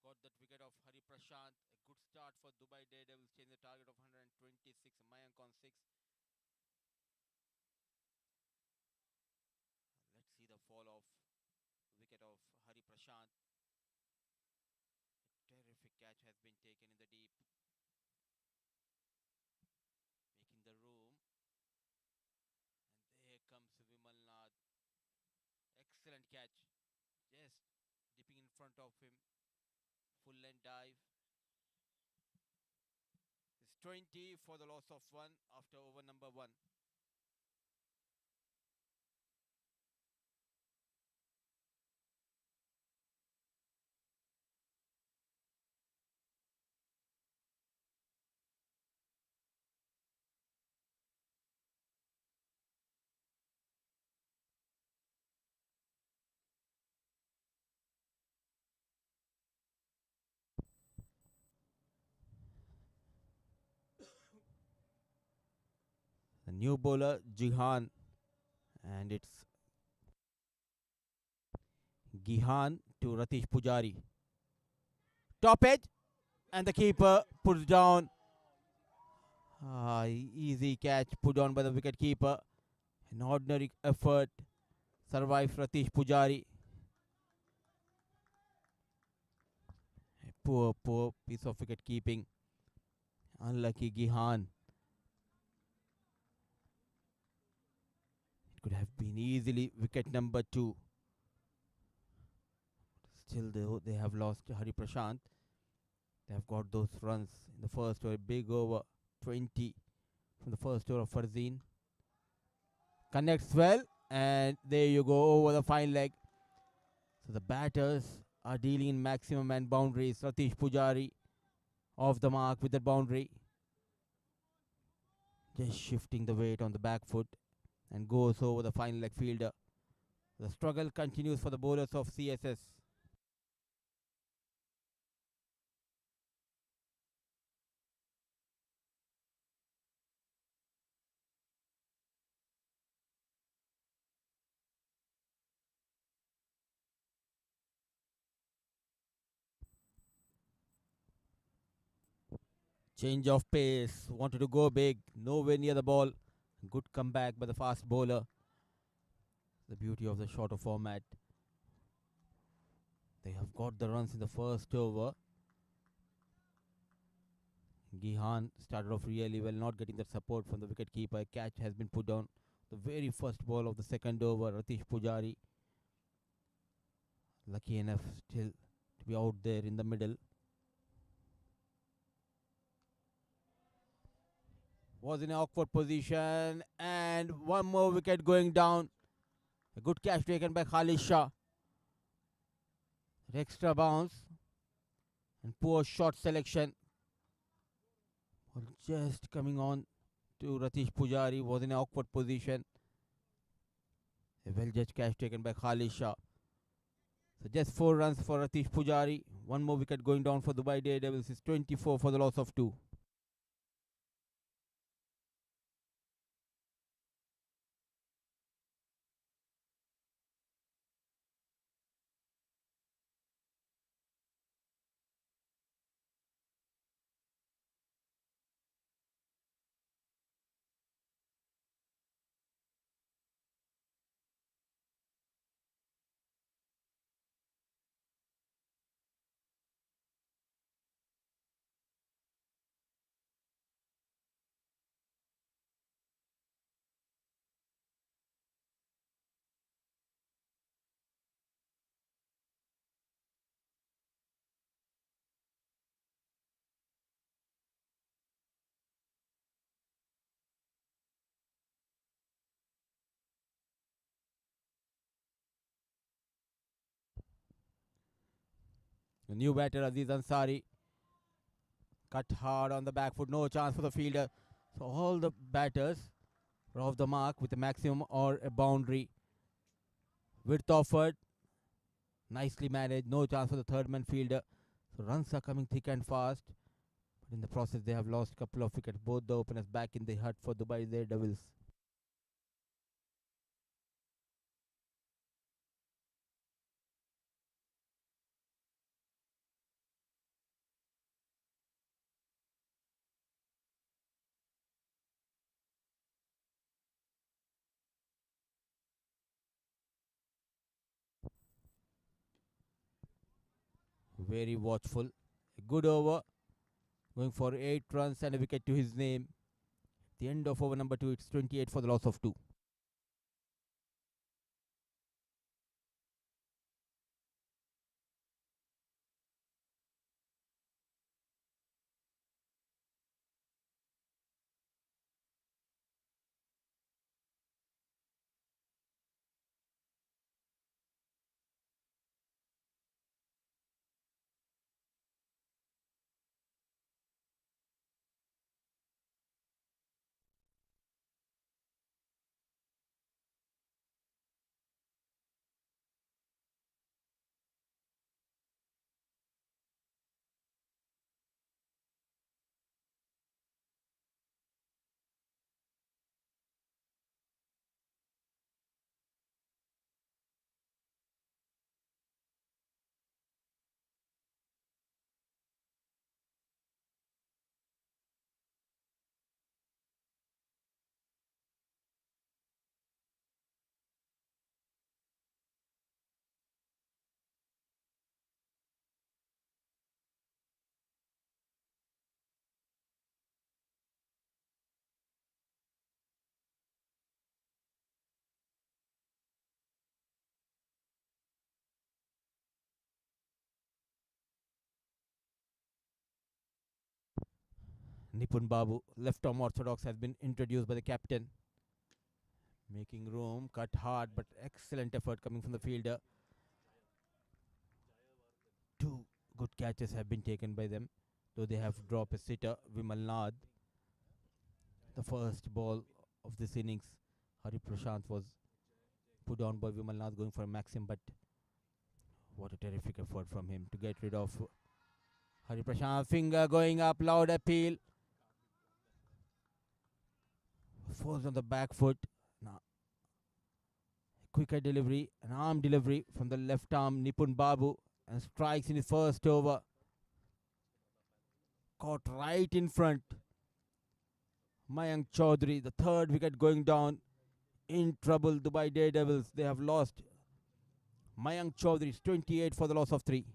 Got that wicket of Hari Prashant. A good start for Dubai Daredevils. Changed the target of 126. Mayank on 6. Let's see the fall of wicket of Hari Prashant. A terrific catch has been taken in the deep. Making the room. And there comes Vimalnath. Excellent catch. Just dipping in front of him. Full length dive. It's 20 for the loss of 1 after over number 1. The new bowler Jihan, and it's Gihan to Ratish Pujari. Top edge, and the keeper puts down. Easy catch put on by the wicket keeper. An ordinary effort survives Ratish Pujari. A poor piece of wicket keeping. Unlucky Gihan. It could have been easily wicket number 2. Still, they have lost Hari Prashant. They have got those runs in the first over. Big over, 20 from the first over of Farzeen. Connects well, and there you go over the fine leg. So the batters are dealing in maximum and boundaries. Ratish Pujari off the mark with the boundary. Just shifting the weight on the back foot and goes over the final leg fielder. The struggle continues for the bowlers of CSS. Change of pace. Wanted to go big. Nowhere near the ball. Good comeback by the fast bowler. The beauty of the shorter format. They have got the runs in the first over. Gihan started off really well, not getting that support from the wicket keeper. A catch has been put down. The very first ball of the second over. Ratish Pujari, lucky enough still to be out there in the middle. Was in an awkward position, and one more wicket going down. A good catch taken by Khalid Shah. An extra bounce and poor shot selection. Well, just coming on to Ratish Pujari, was in an awkward position. A well judged catch taken by Khalid Shah. So just 4 runs for Ratish Pujari. One more wicket going down for Dubai Daredevils. Is 24 for the loss of 2. The new batter Aziz Ansari cut hard on the back foot. No chance for the fielder. So all the batters are off the mark with a maximum or a boundary. Width offered. Nicely managed. No chance for the third man fielder. So runs are coming thick and fast. But in the process, they have lost a couple of wickets. Both the openers back in the hut for Dubai Daredevils. Very watchful. A good over. Going for 8 runs and a wicket to his name. At the end of over number 2, it's 28 for the loss of 2. Nipun Babu, left arm orthodox, has been introduced by the captain. Making room, cut hard, but excellent effort coming from the fielder. catches have been taken by them, though they have dropped a sitter, Vimalnath. The first ball of this innings, Hari Prashant was put on by Vimalnath going for a maxim, but what a terrific effort from him to get rid of Hari Prashant. Finger going up, loud appeal. Force on the back foot. Now, quicker delivery, an arm delivery from the left arm, Nipun Babu, and strikes in his first over. Caught right in front. Mayank Chaudhary, the third wicket going down. In trouble, Dubai Daredevils. They have lost. Mayank Chaudhary is 28 for the loss of 3.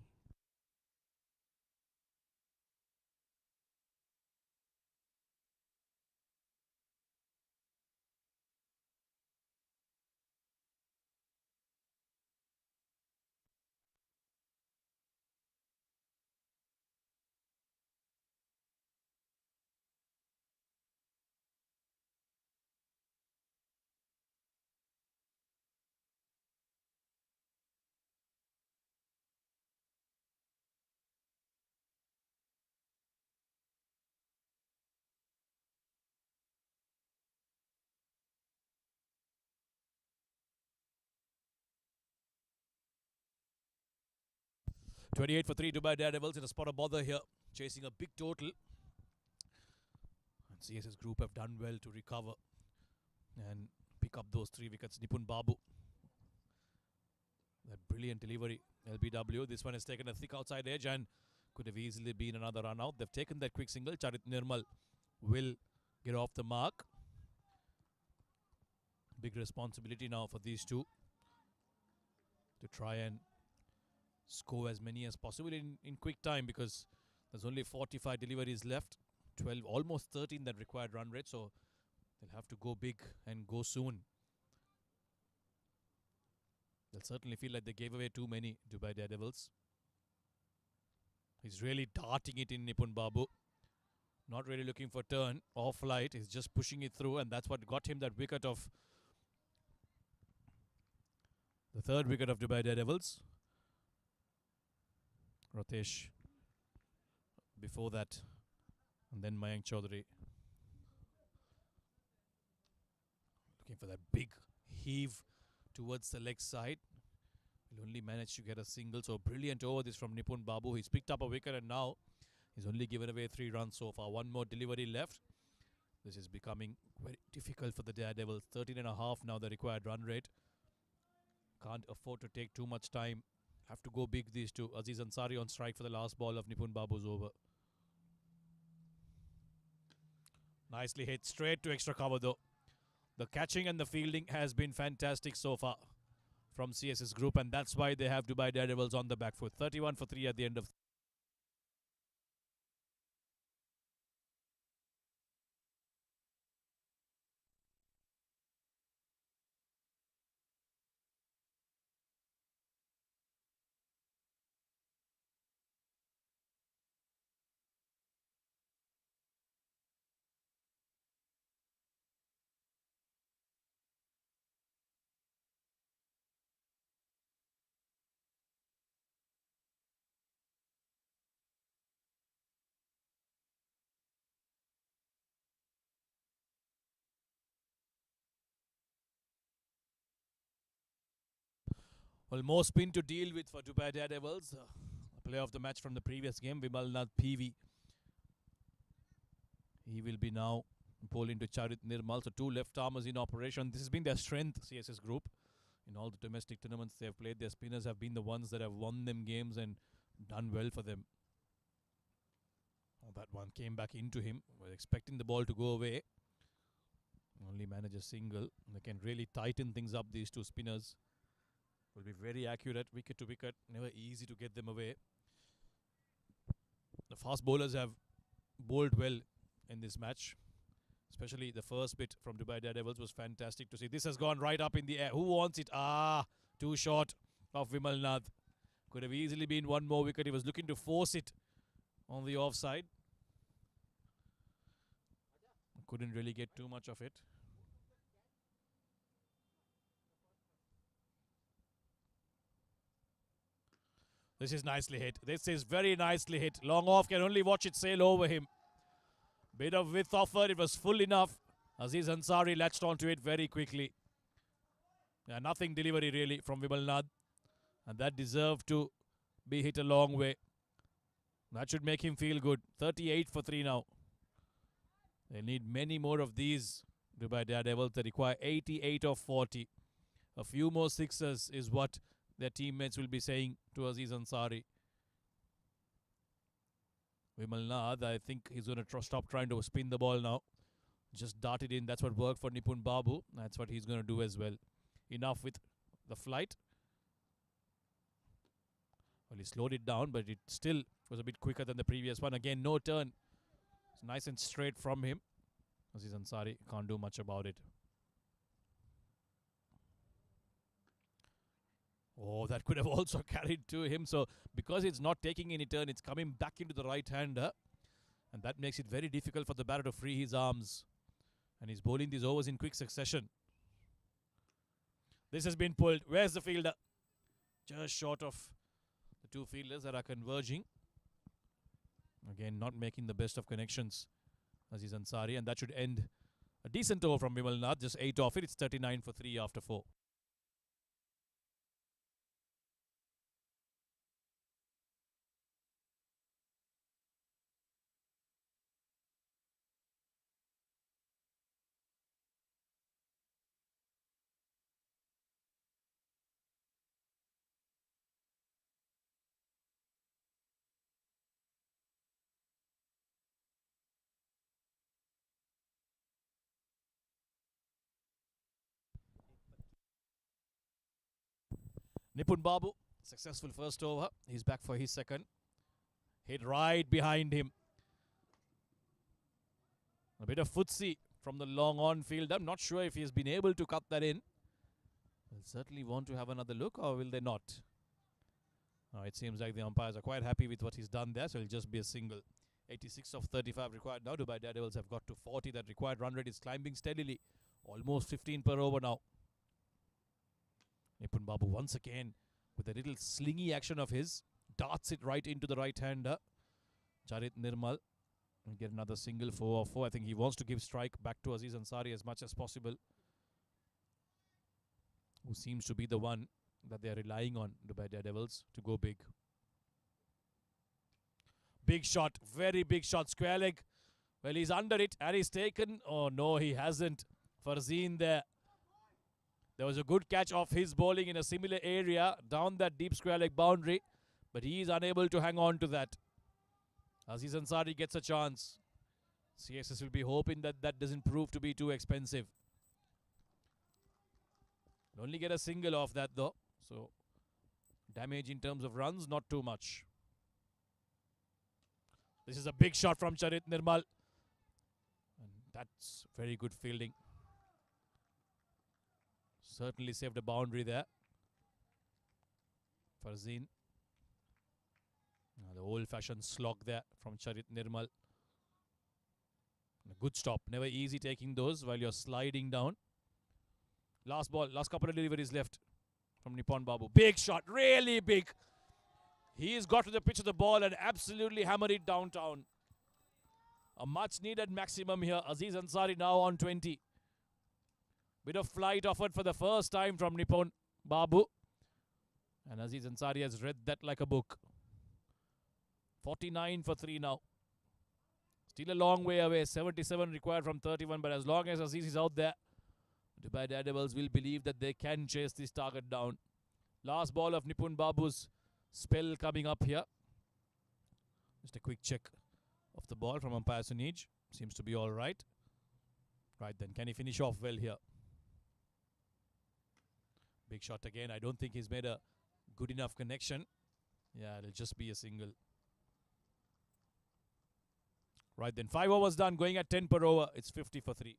$28 for 3 Dubai Daredevils in a spot of bother here, chasing a big total. And CSS Group have done well to recover and pick up those 3 wickets. Nipun Babu, that brilliant delivery, LBW. This one has taken a thick outside edge and could have easily been another run out. They've taken that quick single. Charit Nirmal will get off the mark. Big responsibility now for these two to try and score as many as possible in quick time, because there's only 45 deliveries left, 12, almost 13 that required run rate, so they'll have to go big and go soon. They'll certainly feel like they gave away too many, Dubai Daredevils. He's really darting it in, Nipun Babu. Not really looking for turn or flight, he's just pushing it through, and that's what got him that wicket of the third wicket of Dubai Daredevils. Ratesh before that, and then Mayank Chaudhary looking for that big heave towards the leg side. He'll only manage to get a single, so brilliant over this from Nipun Babu. He's picked up a wicket and now he's only given away 3 runs so far. One more delivery left. This is becoming very difficult for the Daredevils. 13.5 now the required run rate. Can't afford to take too much time. Have to go big, these two. Aziz Ansari on strike for the last ball of Nipun Babu's over. Nicely hit, straight to extra cover though. The catching and the fielding has been fantastic so far from CSS Group, and that's why they have Dubai Daredevils on the back foot. 31 for 3 at the end of. Well, more spin to deal with for Dubai Daredevils. Player of the match from the previous game, Vimalnath PV. He will be now bowling to Charit Nirmal. So 2 left armers in operation. This has been their strength, CSS Group. In all the domestic tournaments they have played, their spinners have been the ones that have won them games and done well for them. Oh, that one came back into him. We're expecting the ball to go away. Only manage a single. They can really tighten things up, these 2 spinners. Will be very accurate, wicket to wicket. Never easy to get them away. The fast bowlers have bowled well in this match. Especially the first bit from Dubai Daredevils was fantastic to see. This has gone right up in the air. Who wants it? Too short of Vimalnath. Could have easily been one more wicket. He was looking to force it on the offside. Couldn't really get too much of it. This is nicely hit. This is very nicely hit. Long off, can only watch it sail over him. Bit of width offered. It was full enough. Aziz Ansari latched onto it very quickly. Yeah, nothing delivery really from Vimalnath. And that deserved to be hit a long way. That should make him feel good. 38 for 3 now. They need many more of these Dubai Daredevils. They require 88 of 40. A few more sixes is what their teammates will be saying to Aziz Ansari. Vimalnath, I think he's going to stop trying to spin the ball now. Just dart it in. That's what worked for Nipun Babu. That's what he's going to do as well. Enough with the flight. Well, he slowed it down, but it still was a bit quicker than the previous one. Again, no turn. It's nice and straight from him. Aziz Ansari can't do much about it. Oh, that could have also carried to him. So, because it's not taking any turn, it's coming back into the right-hander. And that makes it very difficult for the batter to free his arms. And he's bowling these overs in quick succession. This has been pulled. Where's the fielder? Just short of the two fielders that are converging. Again, not making the best of connections. Aziz Ansari. And that should end a decent over from Vimalnath. Just 8 off it. It's 39 for 3 after 4. Nipun Babu, successful first over. He's back for his second. Hit right behind him. A bit of footsie from the long on field. I'm not sure if he's been able to cut that in. They'll certainly want to have another look, or will they not? It seems like the umpires are quite happy with what he's done there, so it'll just be a single. 86 of 35 required now. Dubai Daredevils have got to 40. That required run rate is climbing steadily. Almost 15 per over now. Nipun Babu once again with a little slingy action of his. Darts it right into the right-hander. Charit Nirmal will get another single 4 of 4. I think he wants to give strike back to Aziz Ansari as much as possible. Who seems to be the one that they are relying on, Dubai Daredevils, to go big. Big shot, very big shot, square leg. Well, he's under it and he's taken. Oh no, he hasn't. Farzeen there. There was a good catch of his bowling in a similar area down that deep square leg boundary, but he is unable to hang on to that. Aziz Ansari gets a chance. CSS will be hoping that that doesn't prove to be too expensive. Will only get a single off that though, so damage in terms of runs, not too much. This is a big shot from Charit Nirmal. And that's very good fielding. Certainly saved a boundary there. Farzeen. The old-fashioned slog there from Charit Nirmal. A good stop. Never easy taking those while you're sliding down. Last ball, last couple of deliveries left from Nipun Babu. Big shot, really big. He's got to the pitch of the ball and absolutely hammered it downtown. A much-needed maximum here. Aziz Ansari now on 20. Bit of flight offered for the first time from Nipun Babu. And Aziz Ansari has read that like a book. 49 for 3 now. Still a long way away. 77 required from 31. But as long as Aziz is out there, Dubai Daredevils will believe that they can chase this target down. Last ball of Nipun Babu's spell coming up here. Just a quick check of the ball from umpire Sunij. Seems to be all right. Right then, can he finish off well here? Big shot again. I don't think he's made a good enough connection. Yeah, it'll just be a single. Right then, 5 overs done, going at 10 per over. It's 50 for 3.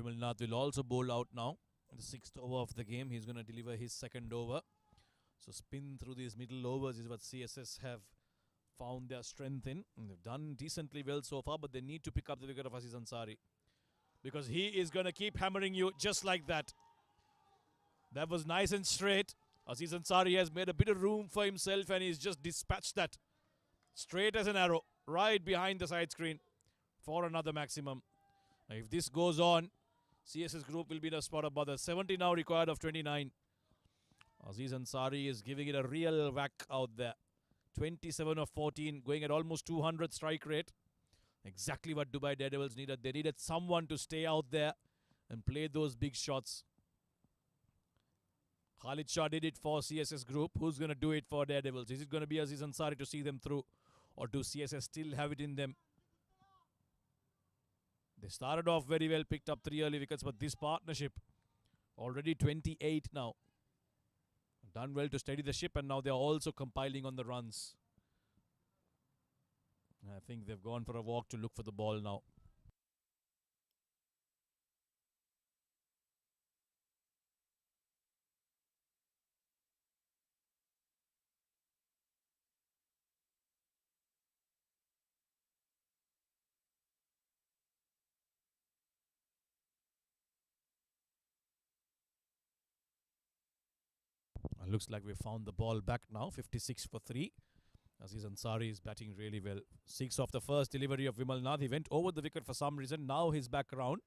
Vimalnath will also bowl out now. The 6th over of the game, he's going to deliver his 2nd over. So spin through these middle overs is what CSS have found their strength in. And they've done decently well so far, but they need to pick up the wicket of Aziz Ansari, because he is going to keep hammering you just like that. That was nice and straight. Aziz Ansari has made a bit of room for himself, and he's just dispatched that straight as an arrow right behind the side screen for another maximum. Now, if this goes on, CSS group will be in a spot of bother. 70 now required of 29. Aziz Ansari is giving it a real whack out there. 27 of 14, going at almost 200 strike rate. Exactly what Dubai Daredevils needed. They needed someone to stay out there and play those big shots. Khalid Shah did it for CSS group. Who's going to do it for Daredevils? Is it going to be Aziz Ansari to see them through, or do CSS still have it in them? They started off very well, picked up 3 early wickets, but this partnership, already 28 now. Done well to steady the ship, and now they're also compiling on the runs. I think they've gone for a walk to look for the ball now. Looks like we found the ball back now. 56 for 3. Aziz Ansari is batting really well. 6 off the first delivery of Vimalnath. He went over the wicket for some reason. Now he's back around.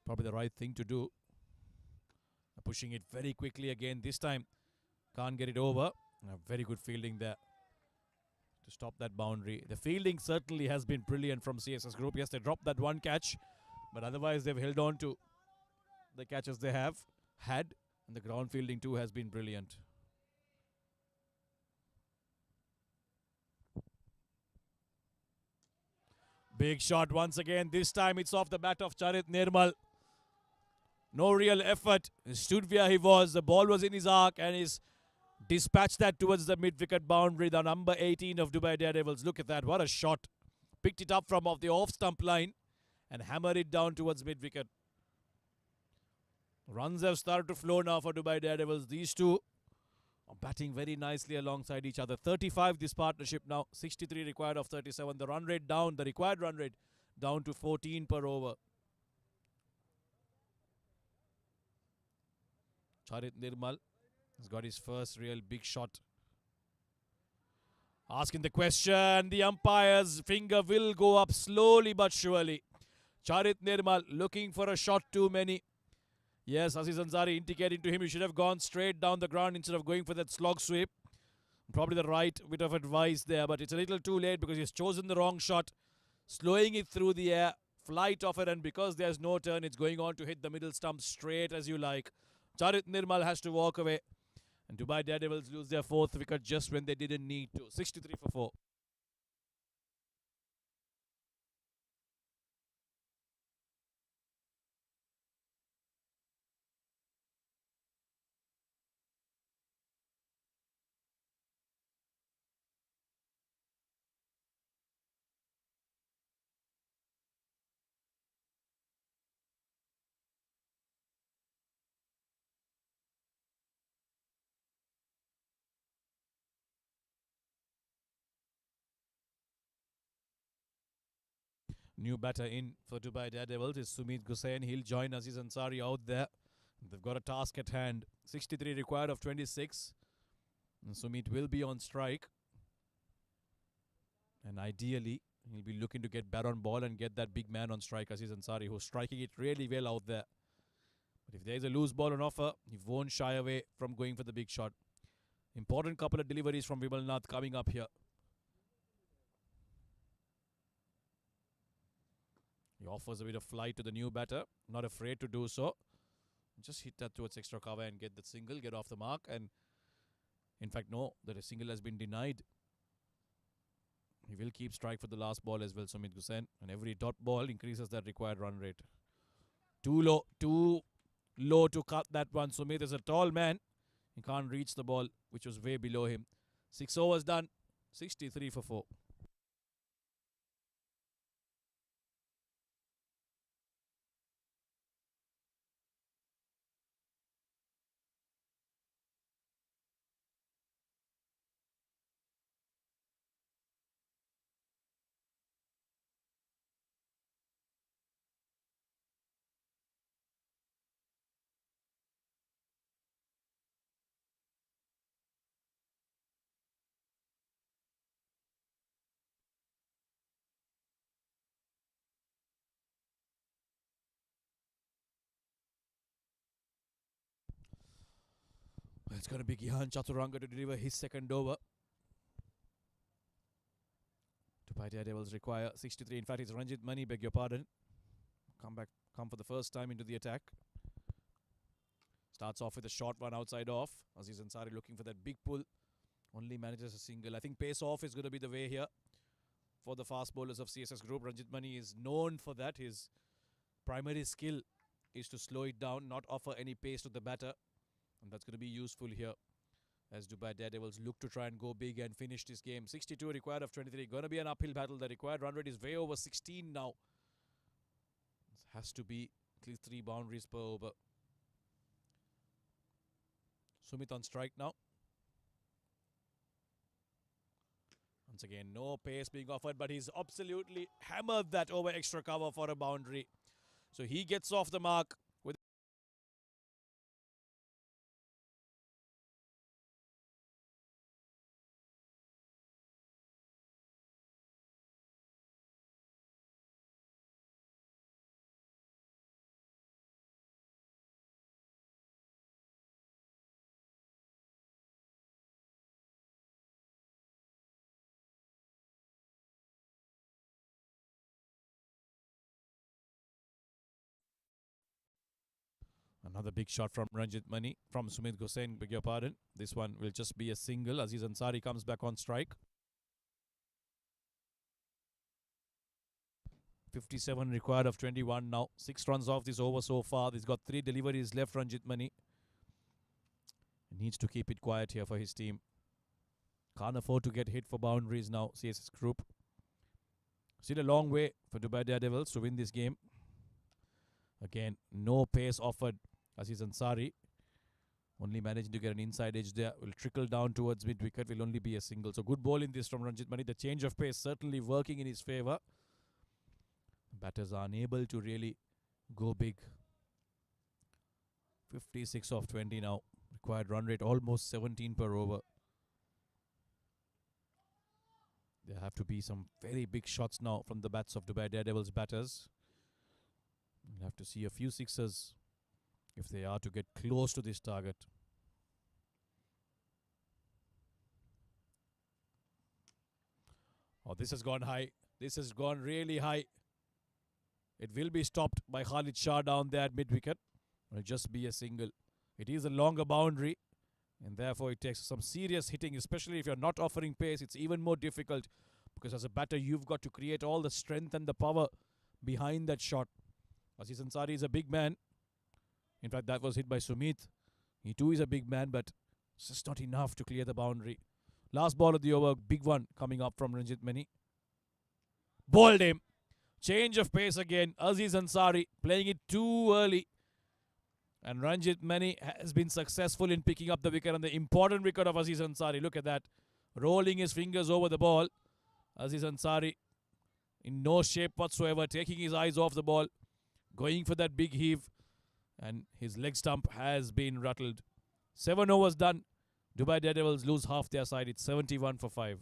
Probably the right thing to do. Pushing it very quickly again. This time can't get it over. Very good fielding there to stop that boundary. The fielding certainly has been brilliant from CSS group. Yes, they dropped that one catch, but otherwise they've held on to the catches they have had. And the ground fielding too has been brilliant. Big shot once again. This time it's off the bat of Charit Nirmal. No real effort. He stood where he was. The ball was in his arc, and he's dispatched that towards the mid-wicket boundary. The number 18 of Dubai Daredevils. Look at that. What a shot. Picked it up from off the off-stump line and hammered it down towards mid-wicket. Runs have started to flow now for Dubai Daredevils. These two are batting very nicely alongside each other. 35 this partnership now. 63 required of 37. The run rate down, the required run rate down to 14 per over. Charit Nirmal has got his first real big shot. Asking the question. The umpire's finger will go up slowly but surely. Charit Nirmal looking for a shot too many. Yes, Aziz Ansari indicating to him he should have gone straight down the ground instead of going for that slog sweep. Probably the right bit of advice there, but it's a little too late because he's chosen the wrong shot. Slowing it through the air, flight of it, and because there's no turn, it's going on to hit the middle stump straight as you like. Charit Nirmal has to walk away. And Dubai Daredevils lose their 4th wicket just when they didn't need to. 63 for 4. New batter in for Dubai Daredevils is Sumit Gusain. He'll join Aziz Ansari out there. They've got a task at hand. 63 required of 26. And Sumit will be on strike. And ideally, he'll be looking to get bat on ball and get that big man on strike, Aziz Ansari, who's striking it really well out there. But if there's a loose ball on offer, he won't shy away from going for the big shot. Important couple of deliveries from Vimalnath coming up here. He offers a bit of flight to the new batter. Not afraid to do so. Just hit that towards extra cover and get that single, get off the mark. And in fact, no, that a single has been denied. He will keep strike for the last ball as well, Sumit Gusain. And every dot ball increases that required run rate. Too low to cut that one. Sumit is a tall man. He can't reach the ball, which was way below him. 6 overs done. 63 for 4. It's going to be Gihan Chaturanga to deliver his second over. Dubai Daredevils require 63. In fact, it's Ranjit Mani, beg your pardon. Come for the first time into the attack. Starts off with a short one outside off. Aziz Ansari looking for that big pull. Only manages a single. I think pace off is going to be the way here for the fast bowlers of CSS group. Ranjit Mani is known for that. His primary skill is to slow it down, not offer any pace to the batter. And that's going to be useful here as Dubai Daredevils look to try and go big and finish this game. 62 required of 23. Going to be an uphill battle. The required run rate is way over 16 now. This has to be at least 3 boundaries per over. Sumit on strike now. Once again, no pace being offered, but he's absolutely hammered that over extra cover for a boundary. So he gets off the mark with another big shot from Ranjit Mani, from Sumit Gosain, beg your pardon. This one will just be a single. Aziz Ansari comes back on strike. 57 required of 21 now. 6 runs off this over so far. He's got 3 deliveries left, Ranjit Mani. He needs to keep it quiet here for his team. Can't afford to get hit for boundaries now, CSS group. Still a long way for Dubai Daredevils to win this game. Again, no pace offered. Aziz Ansari only managing to get an inside edge there. Will trickle down towards mid wicket. Will only be a single. So good ball in this from Ranjit Mani. The change of pace certainly working in his favour. Batters are unable to really go big. 56 of 20 now. Required run rate almost 17 per over. There have to be some very big shots now from the bats of Dubai Daredevils batters. We'll have to see a few sixes if they are to get close to this target. Oh, this has gone high. This has gone really high. It will be stopped by Khalid Shah down there at mid-wicket. It will just be a single. It is a longer boundary, and therefore it takes some serious hitting, especially if you're not offering pace. It's even more difficult because as a batter, you've got to create all the strength and the power behind that shot. Aziz Ansari is a big man. In fact, that was hit by Sumit. He too is a big man, but it's just not enough to clear the boundary. Last ball of the over, big one coming up from Ranjit Mani. Bowled him. Change of pace again. Aziz Ansari playing it too early. And Ranjit Mani has been successful in picking up the wicket on the important wicket of Aziz Ansari. Look at that. Rolling his fingers over the ball. Aziz Ansari in no shape whatsoever. Taking his eyes off the ball. Going for that big heave. And his leg stump has been rattled. 7 overs done. Dubai Daredevils lose half their side. It's 71 for 5.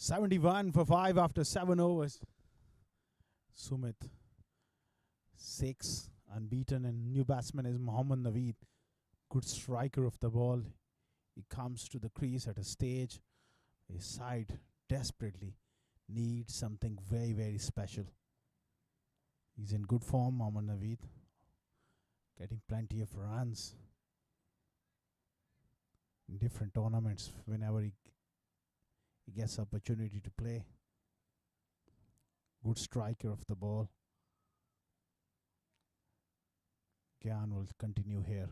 $71 for 5 after 7 overs. Sumit 6 unbeaten, and new batsman is Mohammad Naveed. Good striker of the ball. He comes to the crease at a stage his side desperately needs something very, very special. He's in good form, Mohammad Naveed, getting plenty of runs in different tournaments whenever he gets opportunity to play. Good striker of the ball. Gyan will continue here.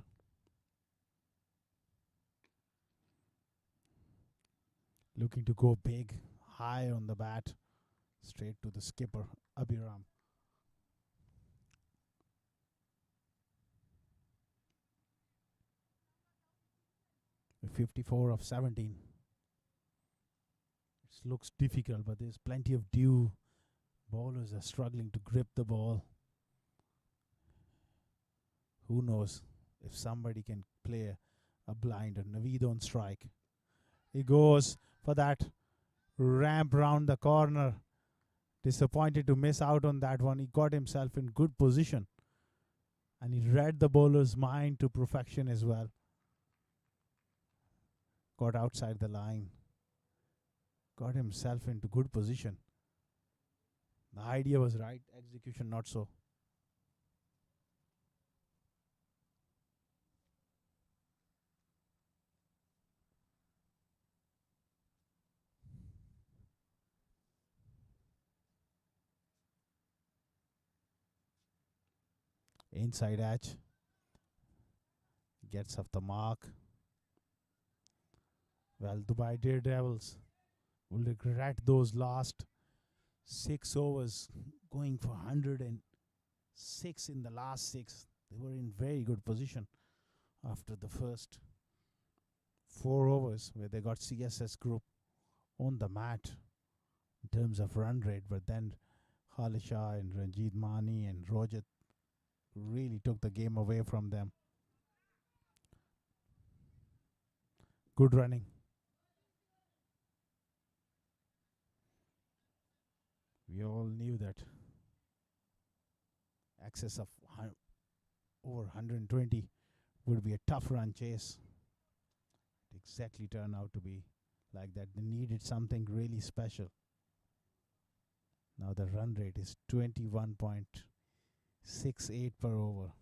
looking to go big, high on the bat, straight to the skipper, Abhiram. With 54 of 17. It looks difficult, but there's plenty of dew. Bowlers are struggling to grip the ball. Who knows if somebody can play a blind or Naveed on strike. He goes for that ramp round the corner. Disappointed to miss out on that one. He got himself in good position. And he read the bowler's mind to perfection as well. Got outside the line. Got himself into good position. The idea was right, execution not so. Inside edge. Gets off the mark. Well, Dubai Daredevils will regret those last 6 overs, going for 106 in the last 6. They were in very good position after the first 4 overs where they got CSS group on the mat in terms of run rate, but then Khalisha and Ranjit Mani and Rojat really took the game away from them. Good running. We all knew that excess of over 120 would be a tough run chase. It exactly turned out to be like that. They needed something really special. Now the run rate is 21.68 per over.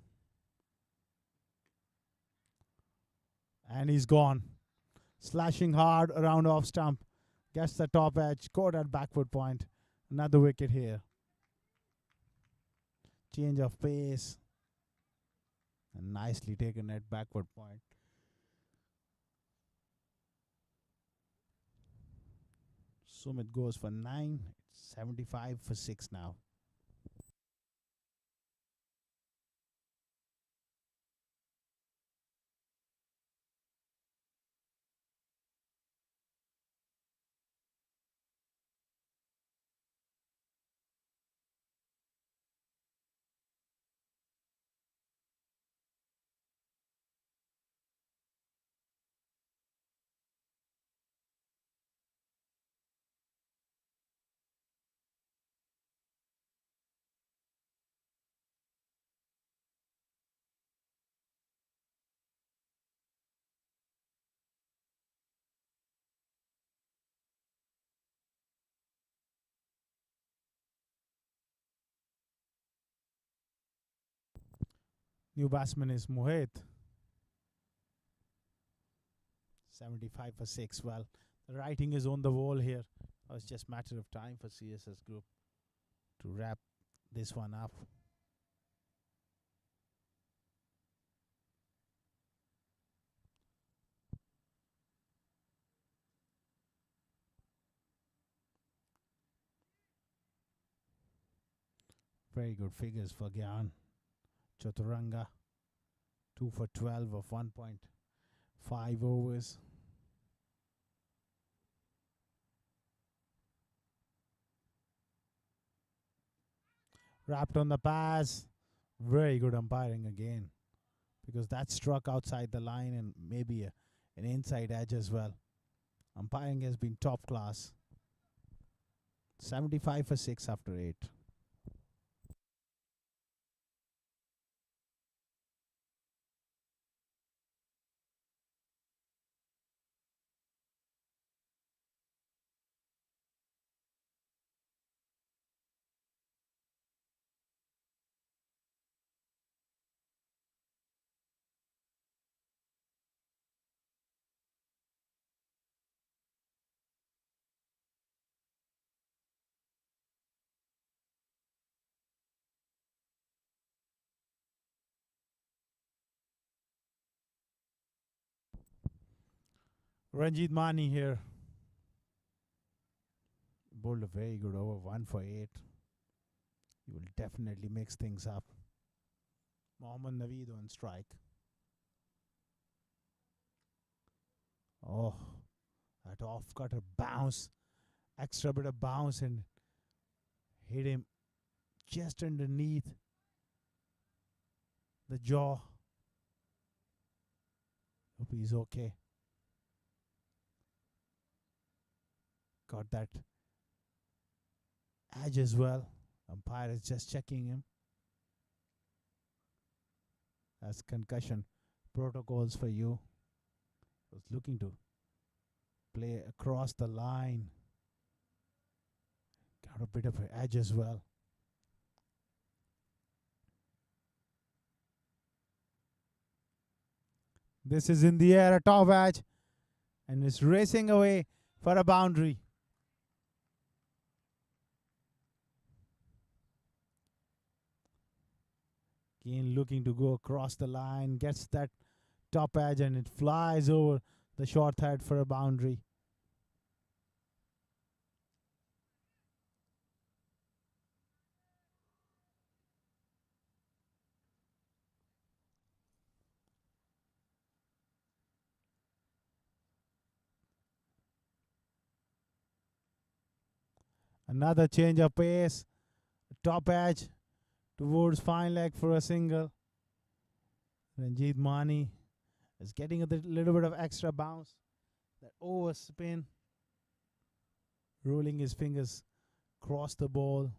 And he's gone. Slashing hard around off stump. Gets the top edge. Caught at backward point. Another wicket here. Change of pace. And nicely taken at backward point. Sumit goes for 9. It's 75 for 6 now. New batsman is Mohit. 75 for 6. Well, the writing is on the wall here. It's just a matter of time for CSS Group to wrap this one up. Very good figures for Gyan. Chaturanga, 2 for 12 of 1.5 overs. Wrapped on the pass. Very good umpiring again, because that struck outside the line and maybe an inside edge as well. Umpiring has been top class. 75 for 6 after 8. Ranjit Mani here. bowled a very good over, 1 for 8. He will definitely mix things up. Mohammad Naveed on strike. Oh, that off cutter bounce, extra bit of bounce, and hit him just underneath the jaw. Hope he's okay. Got that edge as well. Umpire is just checking him. That's concussion protocols for you. Was looking to play across the line. Got a bit of an edge as well. This is in the air, a top edge, and is racing away for a boundary. Kane looking to go across the line, gets that top edge, and it flies over the short head for a boundary. Another change of pace, top edge towards fine leg for a single. Ranjit Mani is getting a little bit of extra bounce. That overspin, rolling his fingers across the ball.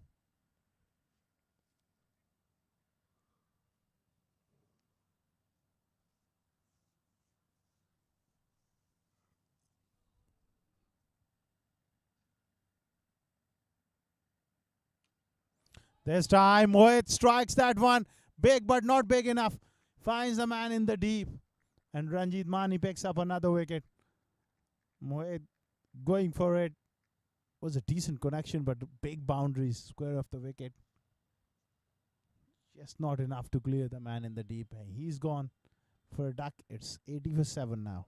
This time, Mohit strikes that one. Big, but not big enough. Finds the man in the deep. And Ranjit Mani picks up another wicket. Mohit going for it. Was a decent connection, but big boundaries. Square of the wicket. Just not enough to clear the man in the deep. And he's gone for a duck. It's 80 for 7 now.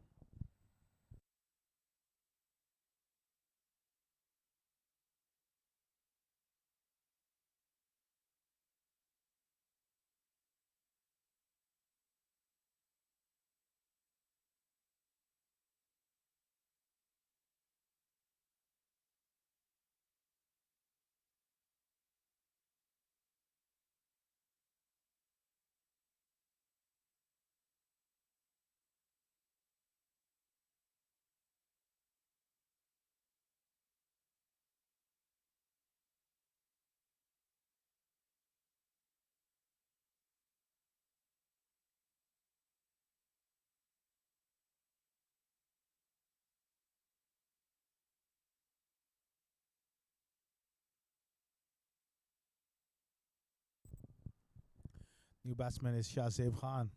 New batsman is Shahzeb Khan.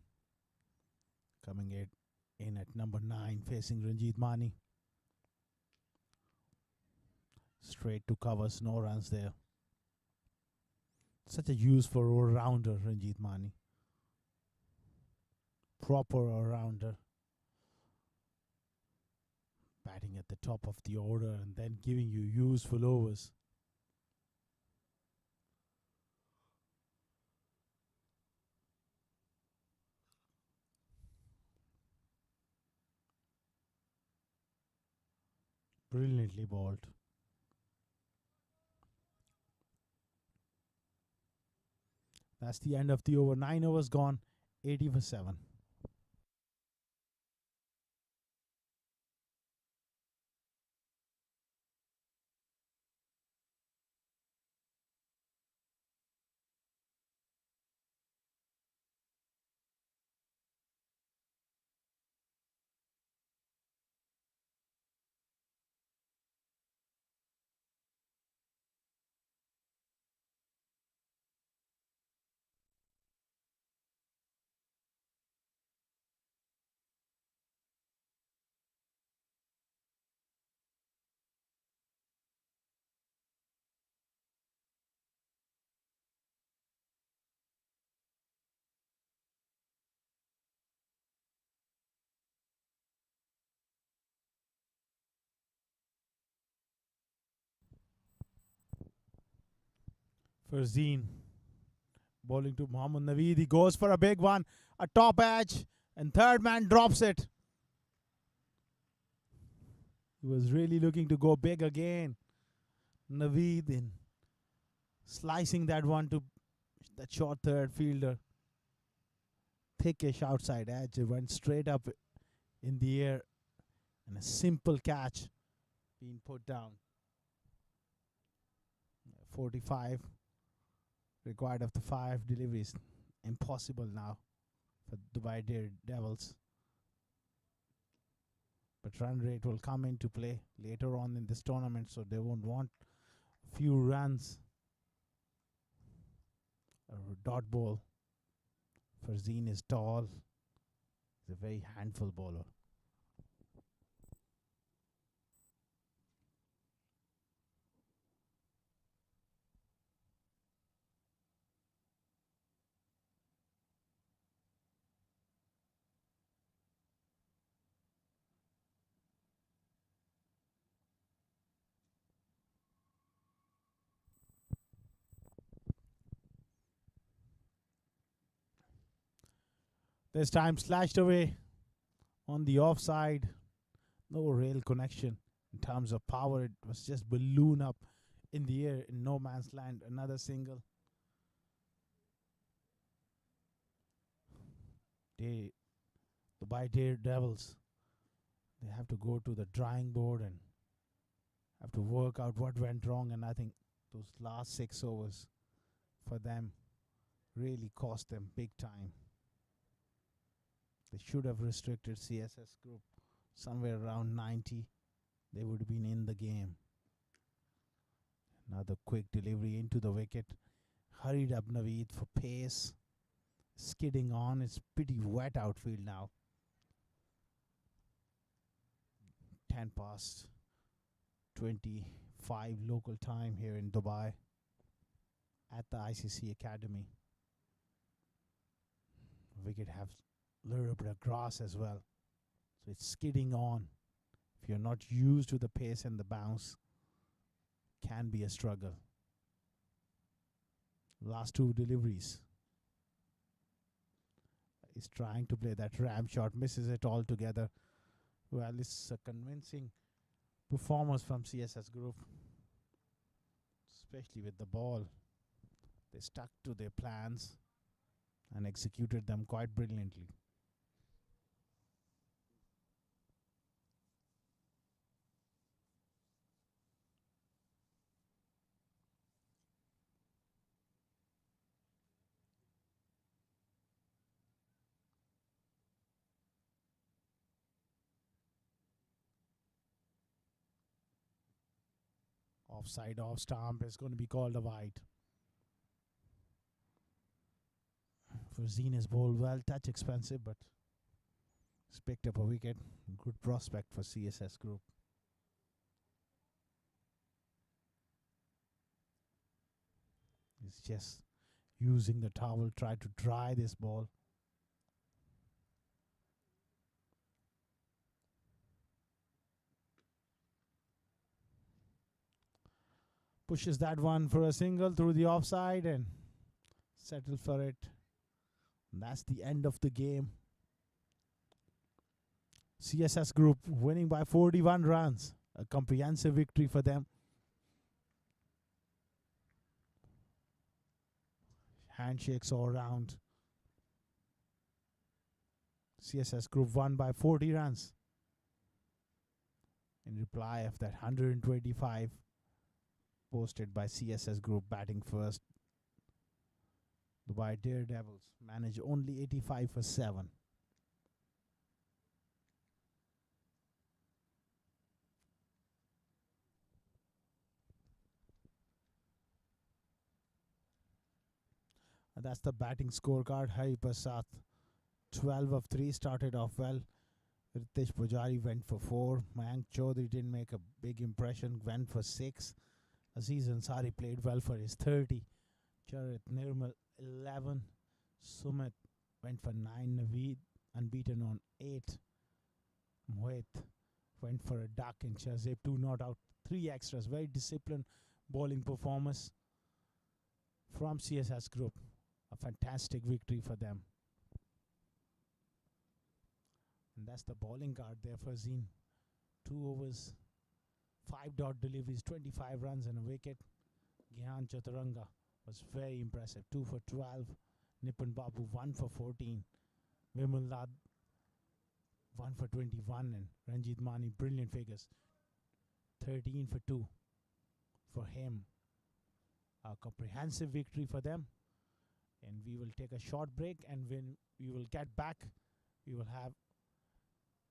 Coming in at number 9, facing Ranjit Mani. Straight to covers, no runs there. Such a useful all-rounder, Ranjit Mani. Proper all-rounder. Batting at the top of the order and then giving you useful overs. Brilliantly bowled. That's the end of the over. 9 overs gone. 80 for 7. for Zine. Bowling to Mohammad Naveed. He goes for a big one. A top edge. And third man drops it. He was really looking to go big again. Naveed in slicing that one to that short third fielder. Thickish outside edge. It went straight up in the air. And a simple catch being put down. 45 required of the 5 deliveries. Impossible now for Dubai Devils. But run rate will come into play later on in this tournament, so they won't want a few runs. A dot ball for Zine is tall. He's a very handful bowler. This time slashed away on the offside. No rail connection in terms of power. It was just balloon up in the air in no man's land. Another single. Dubai Daredevils. They have to go to the drawing board and have to work out what went wrong. And I think those last 6 overs for them really cost them big time. They should have restricted CSS group somewhere around 90. They would have been in the game. Another quick delivery into the wicket. Hurried up Naveed for pace. Skidding on. It's pretty wet outfield now. 10 past 25 local time here in Dubai at the ICC Academy. Wicket has a little bit of grass as well, so it's skidding on. If you're not used to the pace and the bounce, can be a struggle. Last 2 deliveries. He's trying to play that ram shot, misses it altogether. Well, it's a convincing performance from CSS group, especially with the ball. They stuck to their plans and executed them quite brilliantly. Offside off stump is going to be called a wide. For Zina's ball, well, touch expensive, but he's picked up a wicket. Good prospect for CSS group. He's just using the towel, try to dry this ball. Pushes that one for a single through the offside and settle for it. And that's the end of the game. CSS group winning by 41 runs. A comprehensive victory for them. Handshakes all around. CSS group won by 40 runs. In reply of that 125 posted by CSS group batting first. Dubai Daredevils managed only 85 for 7. And that's the batting scorecard. Hari Prasad 12 of 3, started off well. Ritesh Pujari went for 4. Mayank Chaudhary didn't make a big impression, went for 6. Aziz Ansari played well for his 30. Charit Nirmal 11. Sumit went for 9. Naveed unbeaten on 8. Mohit went for a duck, and Shahzeb 2 not out. 3 extras. Very disciplined bowling performance from CSS Group. A fantastic victory for them. And that's the bowling card there for Zine. 2 overs, 5 dot deliveries, 25 runs and a wicket. Gihan Chaturanga was very impressive. 2 for 12. Nipun Babu 1 for 14. Vimal Lad 1 for 21. And Ranjit Mani, brilliant figures. 13 for 2 for him. A comprehensive victory for them. And we will take a short break, and when we will get back, we will have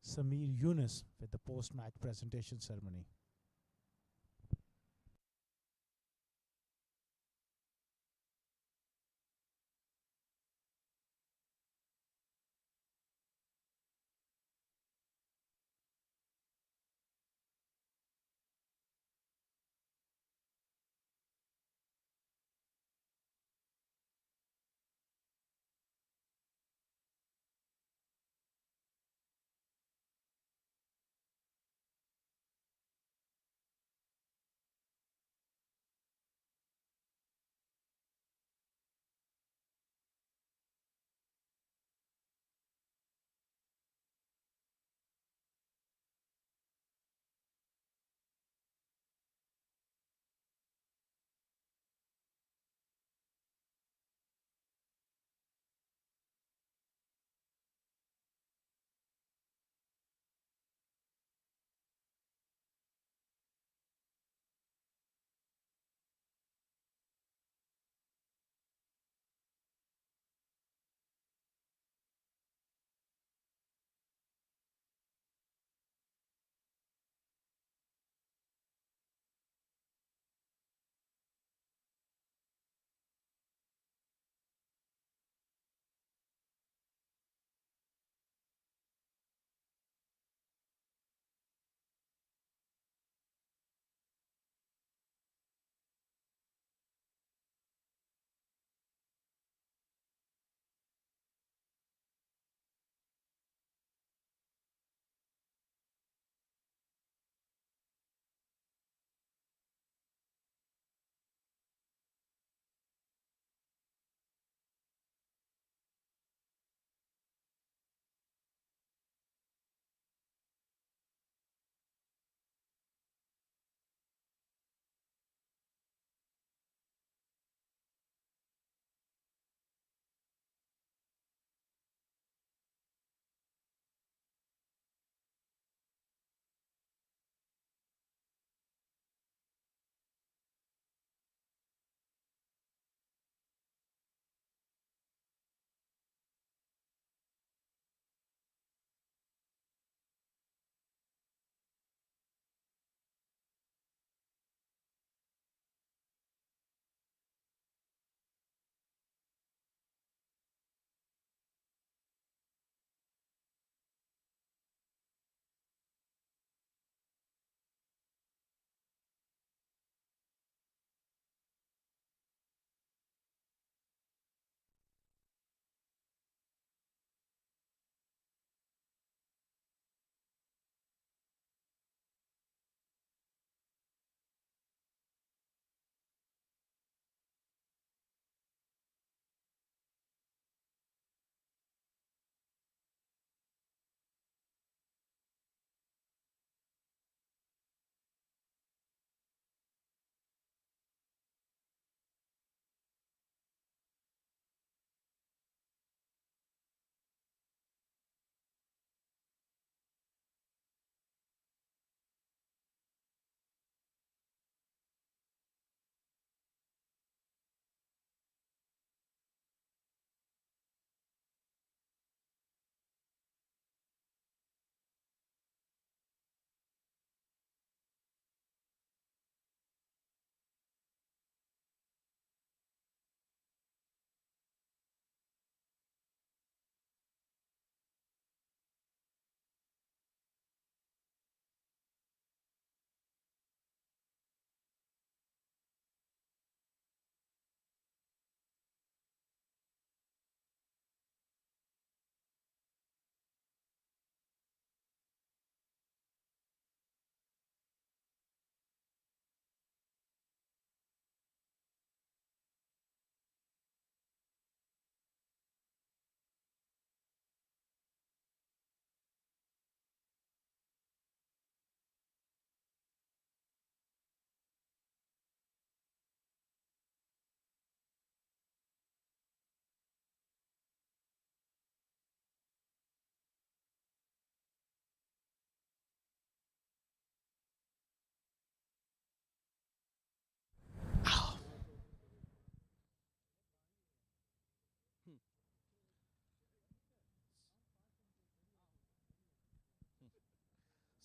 Samir Yunus with the post-match presentation ceremony.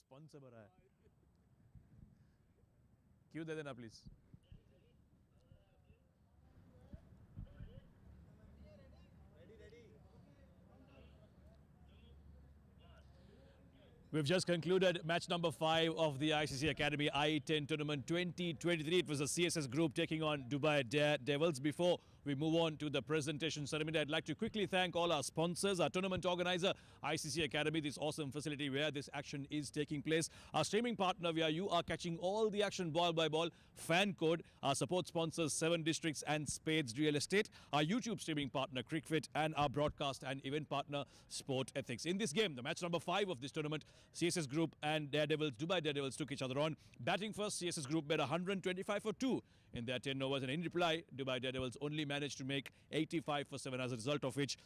Sponsor भरा है. क्यों दे देना please. We've just concluded match number 5 of the ICC Academy I10 Tournament 2023. It was a CSS group taking on Dubai Daredevils. Before we move on to the presentation ceremony, I'd like to quickly thank all our sponsors, our tournament organizer, ICC Academy, this awesome facility where this action is taking place. Our streaming partner, where you are catching all the action ball by ball, Fan Code. Our support sponsors, 7 Districts and Spades Real Estate. Our YouTube streaming partner, Cricfit, and our broadcast and event partner, Sport Ethics. In this game, the match number 5 of this tournament, CSS Group and Daredevils, Dubai Daredevils, took each other on. Batting first, CSS Group made 125 for 2 in their 10 overs, and in reply, Dubai Daredevils only managed to make 85 for 7, as a result of which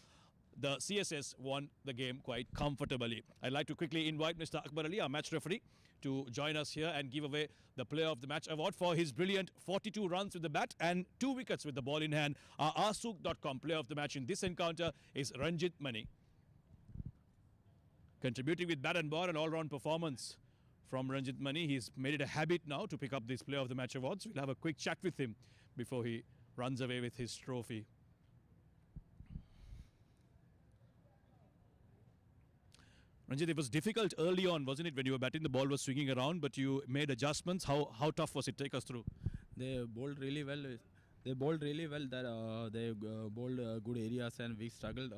the CSS won the game quite comfortably. I'd like to quickly invite Mr. Akbar Ali, our match referee, to join us here and give away the Player of the Match award for his brilliant 42 runs with the bat and 2 wickets with the ball in hand. Our Arsuk.com Player of the Match in this encounter is Ranjit Mani. Contributing with bat and ball, an all-round performance from Ranjit Mani. He's made it a habit now to pick up these Player of the Match awards. We'll have a quick chat with him before he runs away with his trophy. Ranjit, it was difficult early on, wasn't it, when you were batting? The ball was swinging around, but you made adjustments. How tough was it? Take us through. They bowled really well. They bowled really well. That they bowled good areas, and we struggled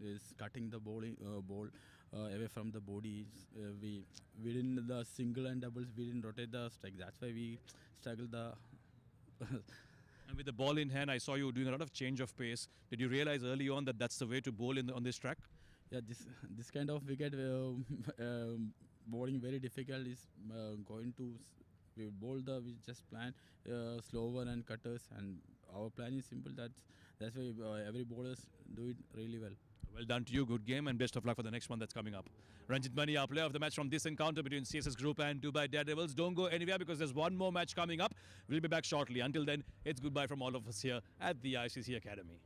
is cutting the ball away from the bodies. We didn't the single and doubles. We didn't rotate the strike. That's why we struggled the. And with the ball in hand, I saw you doing a lot of change of pace. Did you realize early on that that's the way to bowl on this track? Yeah, this kind of wicket bowling very difficult is going to. We just plan slower and cutters, and our plan is simple. That's why every bowlers do it really well. Well done to you. Good game, and best of luck for the next one that's coming up. Ranjit Mani, our player of the match from this encounter between CSS Group and Dubai Daredevils. Don't go anywhere because there's one more match coming up. We'll be back shortly. Until then, it's goodbye from all of us here at the ICC Academy.